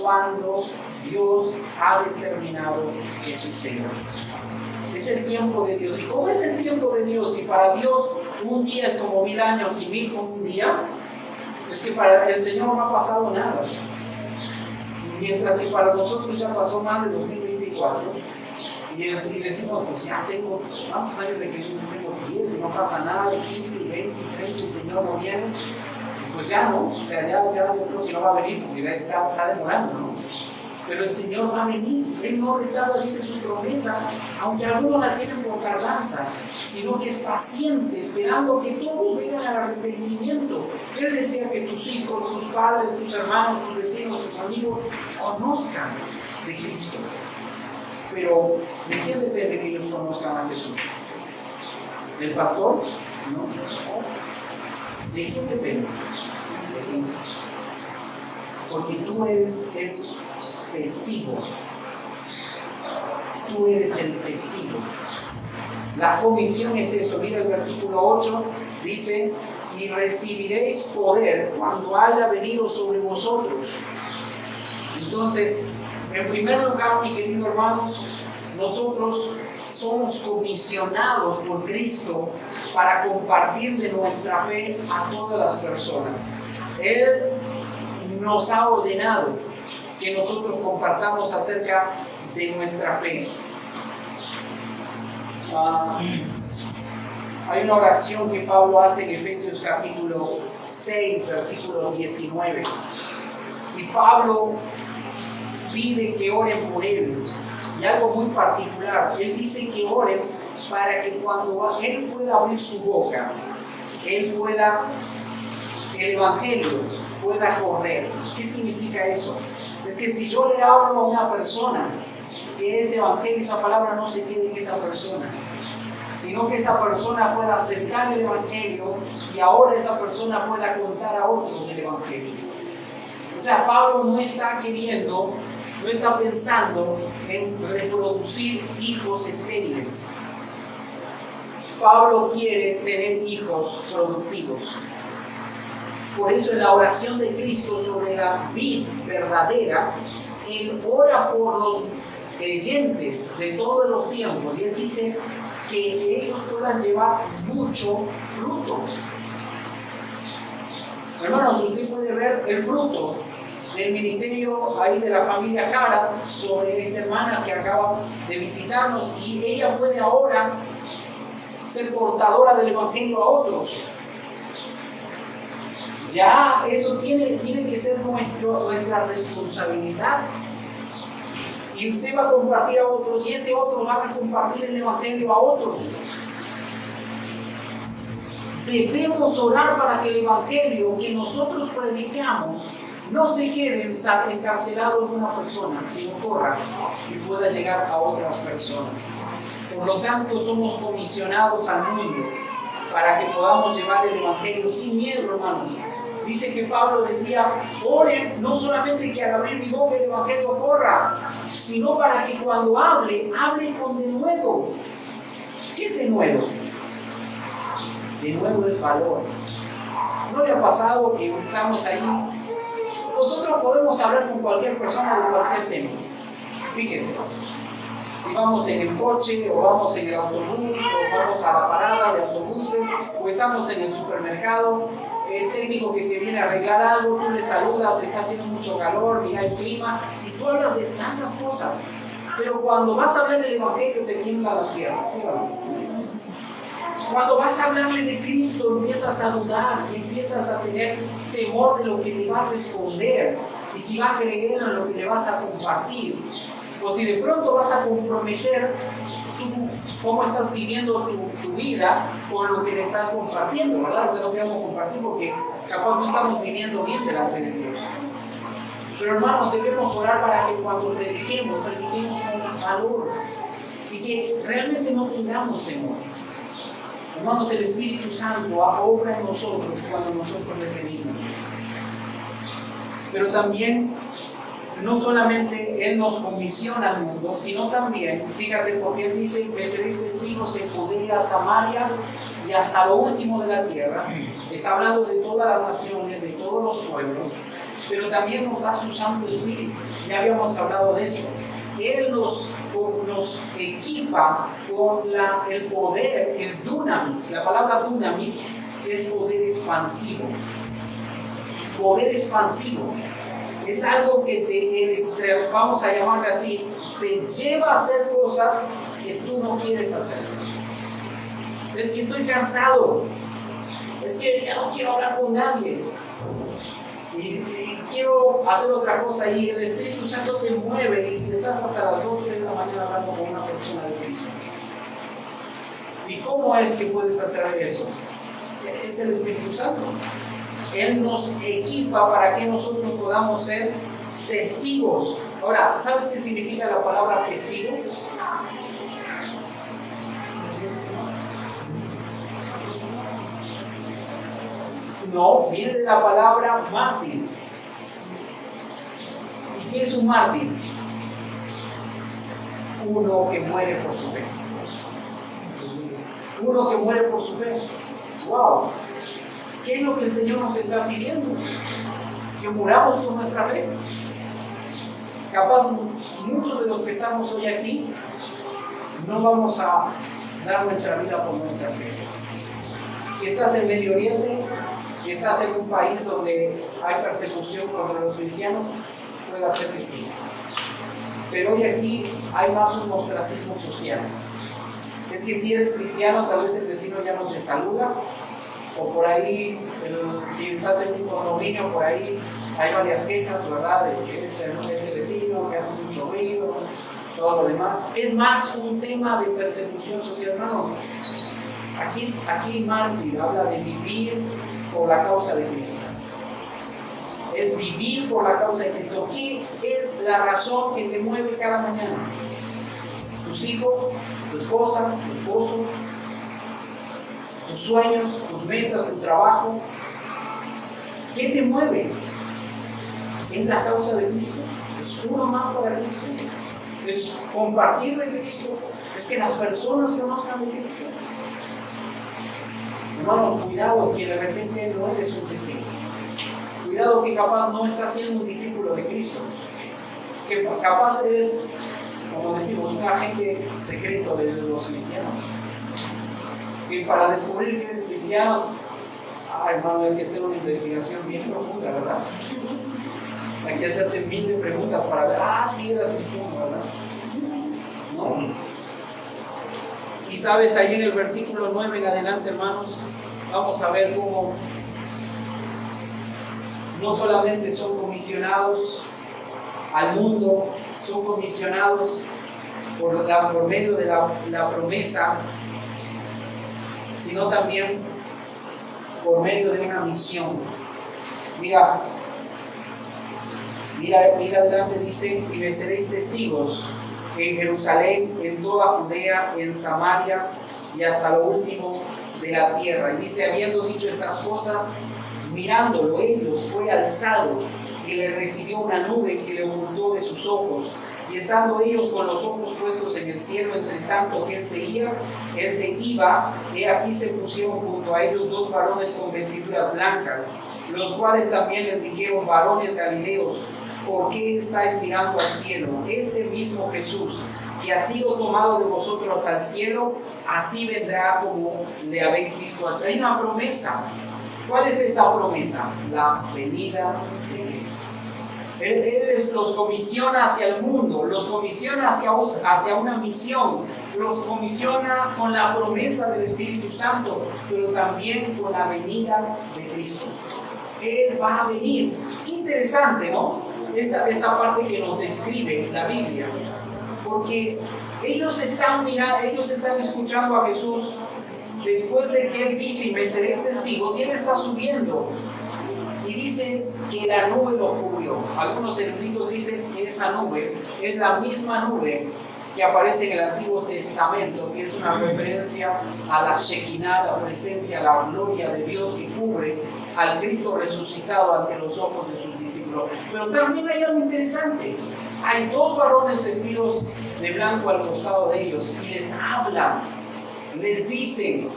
cuando Dios ha determinado que suceda. Es el tiempo de Dios. ¿Y cómo es el tiempo de Dios? Y para Dios un día es como 1000 años y 1000 como un día. Es que para el Señor no ha pasado nada. Mientras que para nosotros ya pasó más de 2024. Y decimos, pues ya tengo, ¿cuántos años de que tengo 10 y no pasa nada? 15, 20, 30, y Señor no vienes. pues ya no, o sea, ya yo creo que no va a venir porque ya está demorando, ¿no? Pero el Señor va a venir, Él no retarda, dice su promesa, aunque algunos la tienen por tardanza, sino que es paciente, esperando que todos vengan al arrepentimiento. Él desea que tus hijos, tus padres, tus hermanos, tus vecinos, tus amigos conozcan de Cristo. Pero, ¿de quién depende que ellos conozcan a Jesús? ¿Del pastor? No. ¿De quién depende? De ti. Porque tú eres el testigo. Tú eres el testigo. La comisión es eso. Mira el versículo 8, dice: y recibiréis poder cuando haya venido sobre vosotros. Entonces, en primer lugar, mi querido hermanos, nosotros somos comisionados por Cristo para compartir de nuestra fe a todas las personas. Él nos ha ordenado que nosotros compartamos acerca de nuestra fe. Hay una oración que Pablo hace en Efesios capítulo 6, versículo 19. Y Pablo pide que oren por él. Y algo muy particular, él dice que oren para que cuando él pueda abrir su boca, el evangelio pueda correr. ¿Qué significa eso? Es que si yo le hablo a una persona, que ese evangelio, esa palabra no se quede en esa persona, sino que esa persona pueda acercar el evangelio y ahora esa persona pueda contar a otros del evangelio. O sea, Pablo no está pensando en reproducir hijos estériles. Pablo quiere tener hijos productivos. Por eso en la oración de Cristo sobre la vid verdadera, Él ora por los creyentes de todos los tiempos y Él dice que ellos puedan llevar mucho fruto. Hermanos, usted puede ver el fruto del ministerio ahí de la familia Jara sobre esta hermana que acaba de visitarnos, y ella puede ahora ser portadora del evangelio a otros. Ya eso tiene que ser nuestra responsabilidad. Y usted va a compartir a otros y ese otro va a compartir el evangelio a otros. Debemos orar para que el evangelio que nosotros predicamos no se quede encarcelado en una persona, sino corra y pueda llegar a otras personas. Por lo tanto, somos comisionados al mundo para que podamos llevar el evangelio sin miedo, hermanos. Dice que Pablo decía: oren, no solamente que al abrir mi boca el evangelio corra, sino para que cuando hable con denuedo. ¿Qué es denuedo? Denuedo es valor. ¿No le ha pasado que estamos ahí? Nosotros podemos hablar con cualquier persona de cualquier tema. Fíjese, si vamos en el coche, o vamos en el autobús, o vamos a la parada de autobuses, o estamos en el supermercado, el técnico que te viene a arreglar algo, tú le saludas, está haciendo mucho calor, mira el clima, y tú hablas de tantas cosas. Pero cuando vas a hablar del evangelio te tiemblan las piernas, ¿sí o no? Cuando vas a hablarle de Cristo, empiezas a dudar y empiezas a tener temor de lo que te va a responder y si va a creer en lo que le vas a compartir, o si de pronto vas a comprometer tú cómo estás viviendo tu vida con lo que le estás compartiendo, ¿verdad? O sea, no queremos compartir porque capaz no estamos viviendo bien delante de Dios. Pero hermanos, debemos orar para que cuando prediquemos con valor y que realmente no tengamos temor. Hermanos, el Espíritu Santo obra en nosotros cuando nosotros le pedimos. Pero también, no solamente Él nos comisiona al mundo, sino también, fíjate, porque Él dice: me seréis testigos en Judea, Samaria y hasta lo último de la tierra. Está hablando de todas las naciones, de todos los pueblos, pero también nos da su Santo Espíritu. Ya habíamos hablado de esto. Él nos equipa con el poder, el dunamis. La palabra dunamis es poder expansivo. Poder expansivo es algo que vamos a llamarle así, te lleva a hacer cosas que tú no quieres hacer. Es que estoy cansado, es que ya no quiero hablar con nadie, y quiero hacer otra cosa y el Espíritu Santo te mueve y estás hasta las 2, 3 de la mañana hablando con una persona de Cristo. ¿Y cómo es que puedes hacer eso? Es el Espíritu Santo. Él nos equipa para que nosotros podamos ser testigos. Ahora, ¿sabes qué significa la palabra testigo? No, viene de la palabra mártir. ¿Y qué es un mártir? Uno que muere por su fe. Uno que muere por su fe. ¡Wow! ¿Qué es lo que el Señor nos está pidiendo? Que muramos por nuestra fe. Capaz muchos de los que estamos hoy aquí no vamos a dar nuestra vida por nuestra fe. Si estás en Medio Oriente, si estás en un país donde hay persecución contra los cristianos, puede ser que sí. Pero hoy aquí hay más un ostracismo social. Es que si eres cristiano, tal vez el vecino ya no te saluda, o por ahí, si estás en un condominio, por ahí hay varias quejas, ¿verdad? De que este vecino que hace mucho ruido, todo lo demás. Es más un tema de persecución social, hermano. Aquí mártir habla de vivir por la causa de Cristo. Es vivir por la causa de Cristo. ¿Qué es la razón que te mueve cada mañana? Tus hijos, tu esposa, tu esposo, tus sueños, tus metas, tu trabajo. ¿Qué te mueve? Es la causa de Cristo. Es uno más para Cristo. Es compartir de Cristo. Es que las personas conozcan de Cristo. Hermano, cuidado que de repente no eres un testigo. Cuidado que capaz no estás siendo un discípulo de Cristo. Que capaz eres, como decimos, un agente secreto de los cristianos. Y para descubrir que eres cristiano, hermano, hay que hacer una investigación bien profunda, ¿verdad? Hay que hacerte 1000 de preguntas para ver, sí eras cristiano, ¿verdad? No. Y sabes, ahí en el versículo 9 en adelante, hermanos, vamos a ver cómo no solamente son comisionados al mundo, son comisionados por medio de la promesa, sino también por medio de una misión. Mira adelante, dice: y me seréis testigos en Jerusalén, en toda Judea, en Samaria y hasta lo último de la tierra. Y dice, habiendo dicho estas cosas, mirándolo ellos, fue alzado y le recibió una nube que le ocultó de sus ojos. Y estando ellos con los ojos puestos en el cielo, entre tanto que él se iba, he aquí se pusieron junto a ellos 2 varones con vestiduras blancas, los cuales también les dijeron: varones galileos, ¿por qué estáis mirando al cielo? Este mismo Jesús, que ha sido tomado de vosotros al cielo, así vendrá como le habéis visto. Hay una promesa. ¿Cuál es esa promesa? La venida de Cristo. Él los comisiona hacia el mundo, los comisiona hacia una misión, los comisiona con la promesa del Espíritu Santo, pero también con la venida de Cristo. Él va a venir. Qué interesante, ¿no? Esta parte que nos describe la Biblia, porque ellos están escuchando a Jesús después de que Él dice: y me seréis testigos, y Él está subiendo y dice que la nube lo cubrió. Algunos eruditos dicen que esa nube es la misma nube que aparece en el Antiguo Testamento, que es una referencia a la Shekinah, la presencia, la gloria de Dios que cubre al Cristo resucitado ante los ojos de sus discípulos. Pero también hay algo interesante. Hay 2 varones vestidos de blanco al costado de ellos y les hablan, les dicen: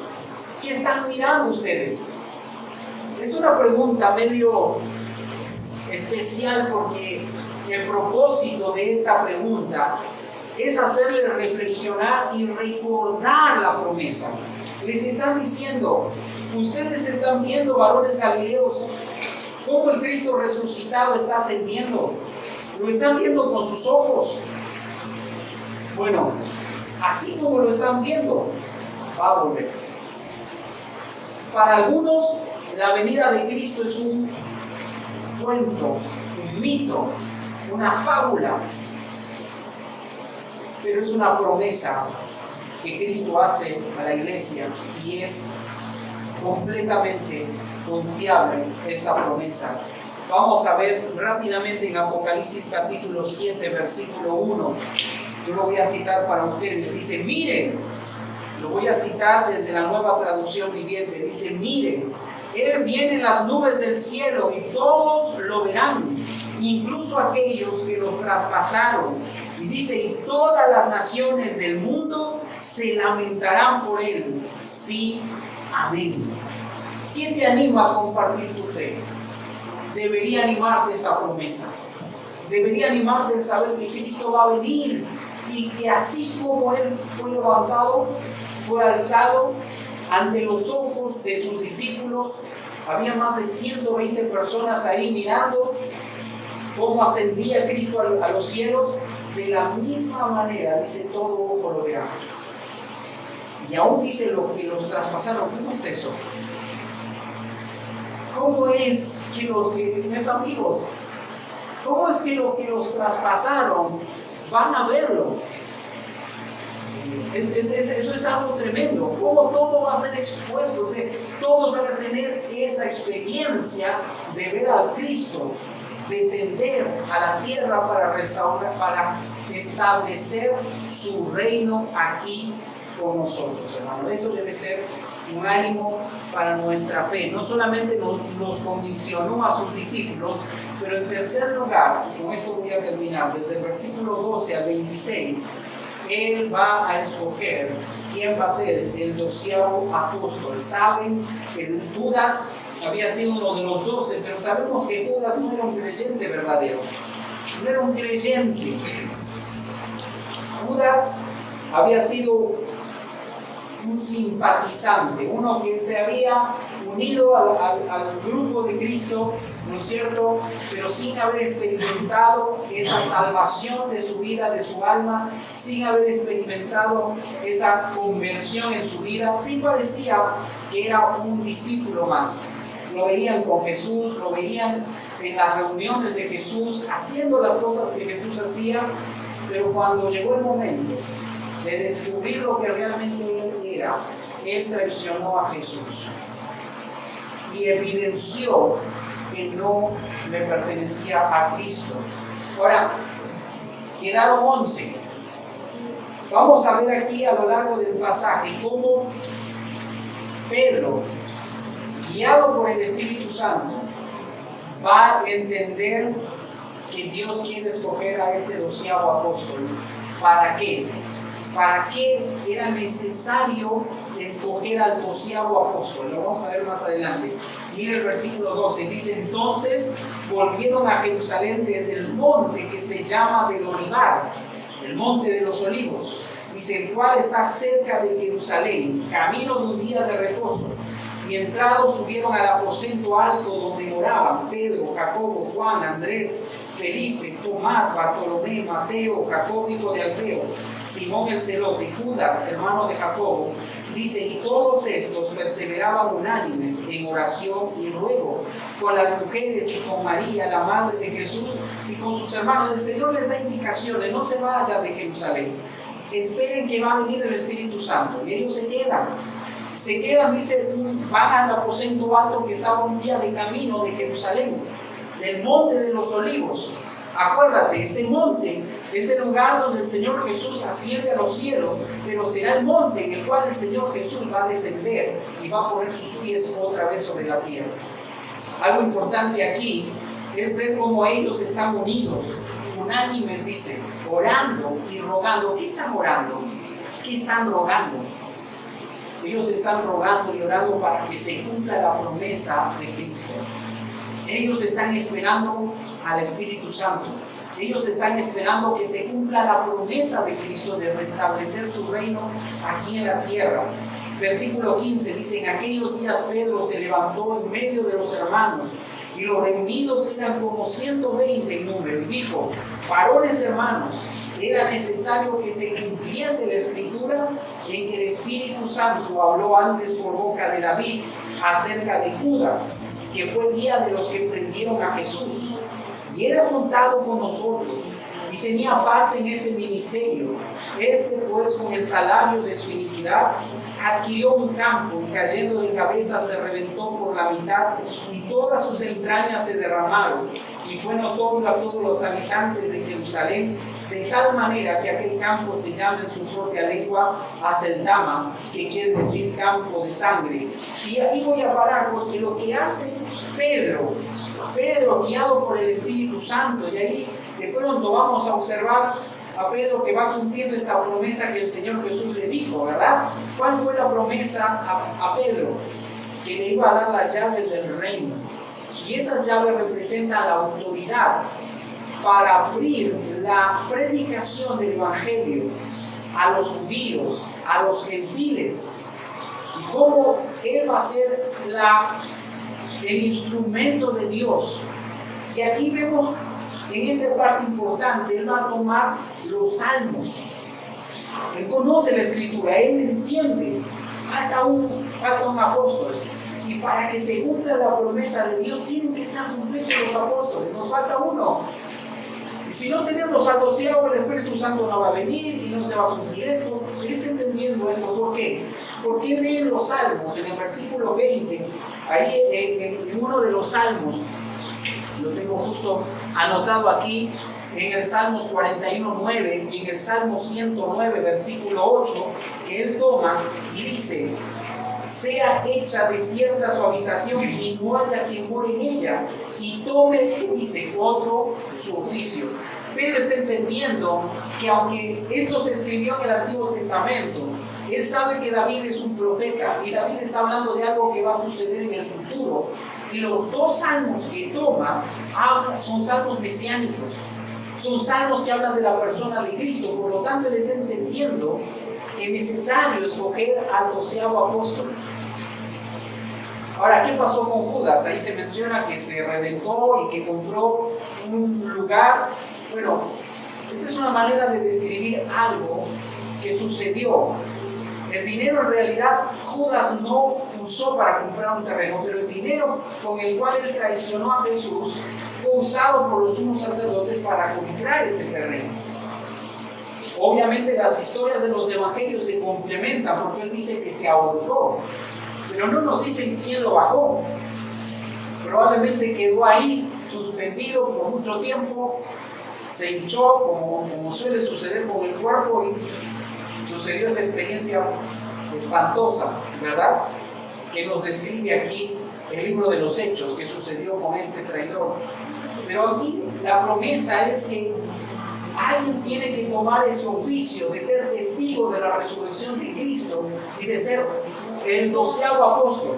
¿qué están mirando ustedes? Es una pregunta medio especial, porque el propósito de esta pregunta es hacerle reflexionar y recordar la promesa. Les están diciendo: ustedes están viendo, varones galileos, cómo el Cristo resucitado está ascendiendo. Lo están viendo con sus ojos. Bueno, así como lo están viendo, va a volver. Para algunos, la venida de Cristo es un cuento, un mito, una fábula, pero es una promesa que Cristo hace a la iglesia y es completamente confiable esta promesa. Vamos a ver rápidamente en Apocalipsis capítulo 7, versículo 1. Yo lo voy a citar para ustedes. Dice, miren, lo voy a citar desde la Nueva Traducción Viviente. Dice, miren, Él viene en las nubes del cielo y todos lo verán, incluso aquellos que lo traspasaron. Y dice, y todas las naciones del mundo se lamentarán por Él. Sí, amén. ¿Quién te anima a compartir tu fe? Debería animarte esta promesa. Debería animarte el saber que Cristo va a venir y que así como Él fue levantado, fue alzado ante los ojos de sus discípulos, había más de 120 personas ahí mirando cómo ascendía Cristo a los cielos. De la misma manera, dice, todo ojo lo verá. Y aún dice lo que los traspasaron. ¿Cómo es eso? ¿Cómo es que los que no están vivos? ¿Cómo es que los que los traspasaron van a verlo? Eso es algo tremendo. ¿Cómo todo va a ser expuesto? O sea, todos van a tener esa experiencia de ver al Cristo descender a la tierra para restaurar, para establecer su reino aquí con nosotros, hermano. Eso debe ser un ánimo para nuestra fe. No solamente nos comisionó a sus discípulos, pero en tercer lugar, y con esto voy a terminar, desde el versículo 12 al 26, Él va a escoger quién va a ser el 12º apóstol. Saben que Judas había sido uno de los 12, pero sabemos que Judas no era un creyente verdadero. No era un creyente. Judas había sido un simpatizante, uno que se había unido al grupo de Cristo, ¿no es cierto? Pero sin haber experimentado esa salvación de su vida, de su alma, sin haber experimentado esa conversión en su vida. Sí parecía que era un discípulo más. Lo veían con Jesús, lo veían en las reuniones de Jesús, haciendo las cosas que Jesús hacía, pero cuando llegó el momento de descubrir lo que realmente Él era, Él traicionó a Jesús y evidenció que no le pertenecía a Cristo. Ahora, quedaron 11. Vamos a ver aquí a lo largo del pasaje cómo Pedro, guiado por el Espíritu Santo, va a entender que Dios quiere escoger a este 12º apóstol. ¿Para qué? ¿Para qué era necesario escoger al 12º apóstol? Lo vamos a ver más adelante. Mira el versículo 12. Dice, entonces volvieron a Jerusalén desde el monte que se llama del Olivar, el monte de los olivos. Dice, el cual está cerca de Jerusalén, camino de un día de reposo. Y entrados subieron al aposento alto donde moraban Pedro, Jacobo, Juan, Andrés, Felipe, Tomás, Bartolomé, Mateo, Jacob, hijo de Alfeo, Simón el celote, Judas, hermano de Jacobo. Dice, y todos estos perseveraban unánimes en oración y ruego con las mujeres y con María, la madre de Jesús, y con sus hermanos. El Señor les da indicaciones: no se vayan de Jerusalén, esperen que va a venir el Espíritu Santo. Y ellos se quedan, dice, van al aposento alto que estaba un día de camino de Jerusalén, del monte de los olivos. Acuérdate, ese monte es el lugar donde el Señor Jesús asciende a los cielos, pero será el monte en el cual el Señor Jesús va a descender y va a poner sus pies otra vez sobre la tierra. Algo importante aquí es ver cómo ellos están unidos, unánimes, dice, orando y rogando. ¿Qué están orando? ¿Qué están rogando? Ellos están rogando y orando para que se cumpla la promesa de Cristo. Ellos están esperando al Espíritu Santo. Ellos están esperando que se cumpla la promesa de Cristo de restablecer su reino aquí en la tierra. Versículo 15 dice, en aquellos días Pedro se levantó en medio de los hermanos, y los reunidos eran como 120 en número, y dijo, varones hermanos, era necesario que se cumpliese la escritura en que el Espíritu Santo habló antes por boca de David acerca de Judas, que fue guía de los que prendieron a Jesús, y era contado con nosotros, y tenía parte en este ministerio. Este pues, con el salario de su iniquidad, adquirió un campo, y cayendo de cabeza se reventó por la mitad, y todas sus entrañas se derramaron, y fue notorio a todos los habitantes de Jerusalén, de tal manera que aquel campo se llama en su propia lengua Aceldama, que quiere decir campo de sangre. Y ahí voy a parar, porque lo que hace Pedro guiado por el Espíritu Santo, y ahí de pronto vamos a observar a Pedro que va cumpliendo esta promesa que el Señor Jesús le dijo, ¿verdad? ¿Cuál fue la promesa a Pedro? Que le iba a dar las llaves del reino. Y esas llaves representan la autoridad para abrir la predicación del Evangelio a los judíos, a los gentiles, y cómo Él va a ser el instrumento de Dios. Y aquí vemos en esta parte importante, Él va a tomar los salmos. Él conoce la Escritura, Él entiende, falta un apóstol. Y para que se cumpla la promesa de Dios, tienen que estar completos los apóstoles, nos falta uno. Y si no tenemos al doceavo, el Espíritu Santo no va a venir y no se va a cumplir esto. Él está entendiendo esto. ¿Por qué? Porque él lee los salmos, en el versículo 20, ahí en uno de los salmos, lo tengo justo anotado aquí, en el Salmos 41:9 y en el Salmo 109, versículo 8, que él toma y dice: sea hecha desierta su habitación y no haya quien more en ella, y tome, ¿qué dice? Otro su oficio. Pedro está entendiendo que aunque esto se escribió en el Antiguo Testamento, él sabe que David es un profeta y David está hablando de algo que va a suceder en el futuro. Y los dos salmos que toma son salmos mesiánicos, son salmos que hablan de la persona de Cristo. Por lo tanto, él está entendiendo que es necesario escoger al doceavo apóstol. Ahora, ¿qué pasó con Judas? Ahí se menciona que se reventó y que compró un lugar. Bueno, esta es una manera de describir algo que sucedió. El dinero en realidad Judas no usó para comprar un terreno, pero el dinero con el cual él traicionó a Jesús fue usado por los sumos sacerdotes para comprar ese terreno. Obviamente las historias de los evangelios se complementan porque él dice que se ahorcó, pero no nos dicen quién lo bajó. Probablemente quedó ahí suspendido por mucho tiempo, se hinchó como suele suceder con el cuerpo y sucedió esa experiencia espantosa, ¿verdad? Que nos describe aquí el libro de los Hechos que sucedió con este traidor. Pero aquí la promesa es que alguien tiene que tomar ese oficio de ser testigo de la resurrección de Cristo y de ser el doceavo apóstol.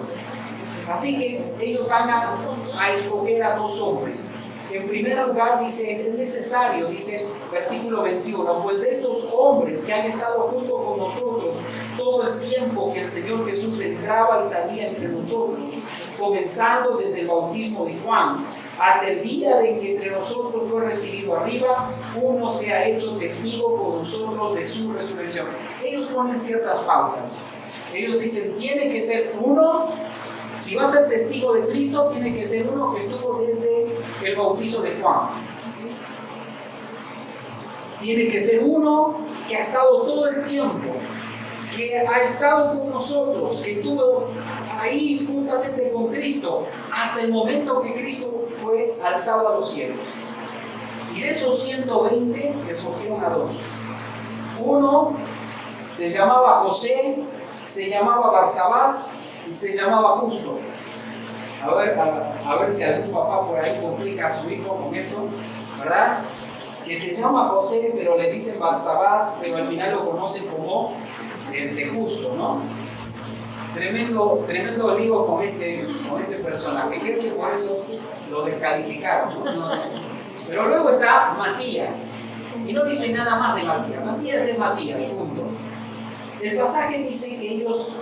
Así que ellos van a escoger a dos hombres. En primer lugar, dice, es necesario, dice versículo 21, pues de estos hombres que han estado junto con nosotros todo el tiempo que el Señor Jesús entraba y salía entre nosotros, comenzando desde el bautismo de Juan, hasta el día en que entre nosotros fue recibido arriba, uno se ha hecho testigo con nosotros de su resurrección. Ellos ponen ciertas pautas. Ellos dicen, tiene que ser uno. Si va a ser testigo de Cristo, tiene que ser uno que estuvo desde el bautizo de Juan. Tiene que ser uno que ha estado todo el tiempo, que ha estado con nosotros, que estuvo ahí juntamente con Cristo hasta el momento que Cristo fue alzado a los cielos. Y de esos 120 escogieron a dos. Uno se llamaba José, se llamaba Barsabás y se llamaba Justo. A ver si algún papá por ahí complica a su hijo con eso, ¿verdad? Que se llama José, pero le dicen Barsabás, pero al final lo conocen como Justo, ¿no? Tremendo lío con este personaje. Creo que por eso lo descalificaron, ¿no? Pero luego está Matías, y no dice nada más de Matías. Matías es Matías, punto. El pasaje dice que ellos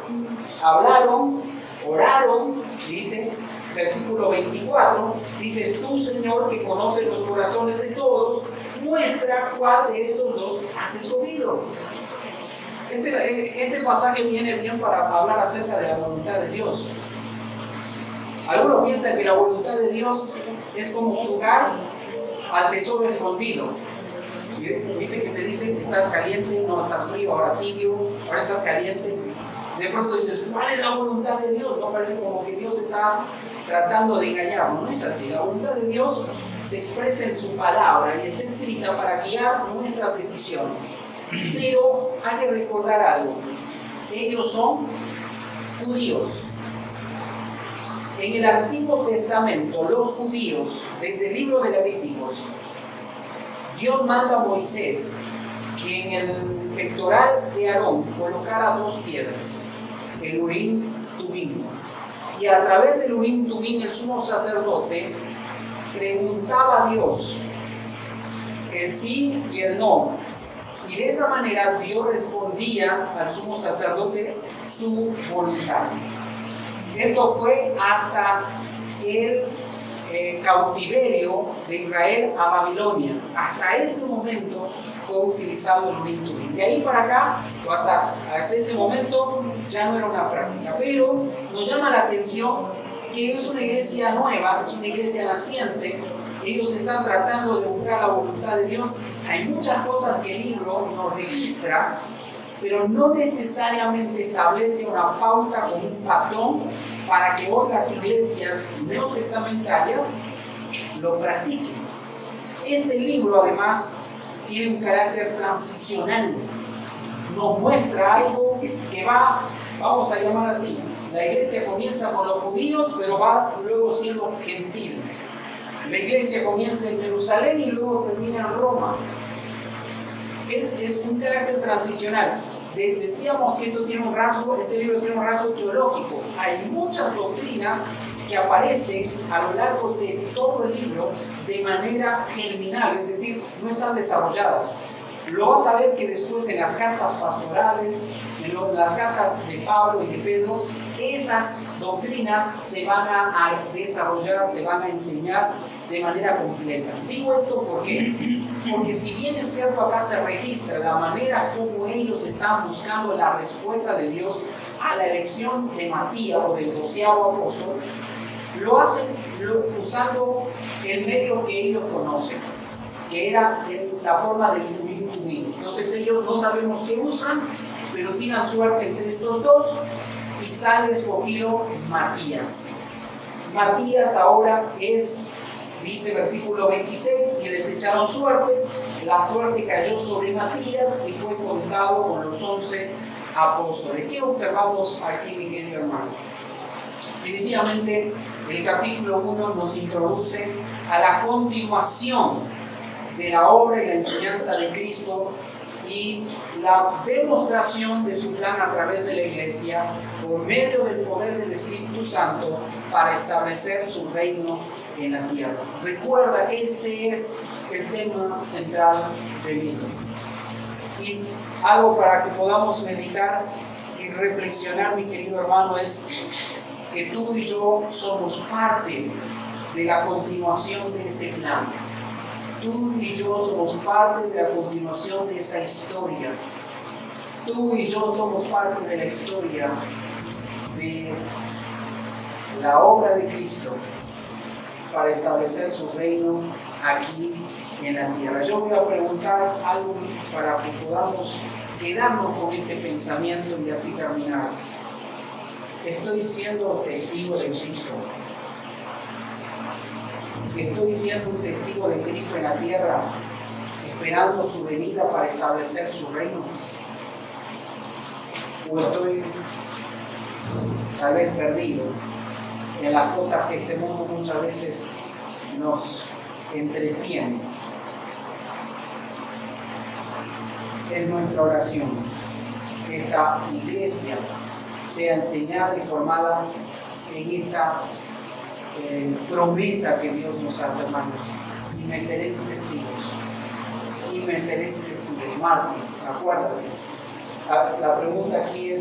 hablaron, oraron, dice, versículo 24, dice, tú, Señor, que conoces los corazones de todos, muestra cuál de estos dos has escogido. Este pasaje viene bien para hablar acerca de la voluntad de Dios. Algunos piensan que la voluntad de Dios es como jugar al tesoro escondido. ¿Viste que te dicen que estás caliente? No, estás frío, ahora tibio, ahora estás caliente. De pronto dices, ¿cuál es la voluntad de Dios? No parece como que Dios está tratando de engañarnos. No es así. La voluntad de Dios se expresa en su palabra y está escrita para guiar nuestras decisiones. Pero hay que recordar algo. Ellos son judíos. En el Antiguo Testamento, los judíos, desde el libro de Levíticos, Dios manda a Moisés que en el pectoral de Aarón colocara 2 piedras, el Urim Tumim. Y a través del Urim Tumim, el sumo sacerdote preguntaba a Dios el sí y el no. Y de esa manera Dios respondía al sumo sacerdote su voluntad. Esto fue hasta el cautiverio de Israel a Babilonia. Hasta ese momento fue utilizado el Urim Tumim. De ahí para acá, o hasta ese momento, ya no era una práctica. Pero nos llama la atención que es una iglesia nueva, es una iglesia naciente. Ellos están tratando de buscar la voluntad de Dios. Hay muchas cosas que el libro nos registra, pero no necesariamente establece una pauta o un patrón para que hoy las iglesias neotestamentarias lo practiquen. Este libro además tiene un carácter transicional, nos muestra algo que va, vamos a llamar así, la iglesia comienza con los judíos, pero va luego siendo gentil. La iglesia comienza en Jerusalén y luego termina en Roma. Es un carácter transicional. Decíamos que este libro tiene un rasgo teológico. Hay muchas doctrinas que aparecen a lo largo de todo el libro de manera germinal, es decir, no están desarrolladas. Lo vas a ver que después en las cartas pastorales, en las cartas de Pablo y de Pedro, esas doctrinas se van a desarrollar, se van a enseñar de manera completa. Digo esto porque si bien es cierto acá se registra la manera como ellos están buscando la respuesta de Dios a la elección de Matías o del 12º apóstol, lo hacen usando el medio que ellos conocen, que era la forma del Urim Tumim. Entonces ellos no sabemos qué usan, pero tiran suerte entre estos dos y sale escogido Matías. Matías ahora es, dice versículo 26, y les echaron suertes, la suerte cayó sobre Matías y fue contado con los 11 apóstoles. ¿Qué observamos aquí, mi querido hermano? Definitivamente el capítulo 1 nos introduce a la continuación de la obra y la enseñanza de Cristo y la demostración de su plan a través de la iglesia por medio del poder del Espíritu Santo para establecer su reino en la tierra. Recuerda, ese es el tema central del libro. Y algo para que podamos meditar y reflexionar, mi querido hermano, es que tú y yo somos parte de la continuación de ese plan. Tú y yo somos parte de la continuación de esa historia. Tú y yo somos parte de la historia de la obra de Cristo para establecer su reino aquí en la tierra. Yo voy a preguntar algo para que podamos quedarnos con este pensamiento y así terminar. Estoy siendo testigo de Cristo. Estoy siendo un testigo de Cristo en la tierra, esperando su venida para establecer su reino. O estoy tal vez perdido en las cosas que este mundo muchas veces nos entretiene. Es nuestra oración que esta iglesia sea enseñada y formada en esta promesa que Dios nos hace, hermanos. Y me seréis testigos. Y me seréis testigos. Martín, acuérdate. La pregunta aquí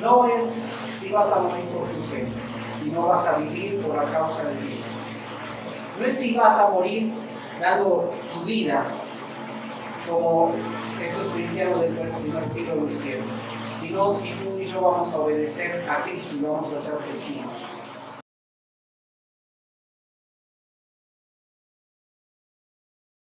no es si vas a morir por tu fe, sino vas a vivir por la causa de Cristo. No es si vas a morir dando tu vida como estos cristianos del primer siglo lo hicieron, sino si tú y yo vamos a obedecer a Cristo y vamos a ser testigos.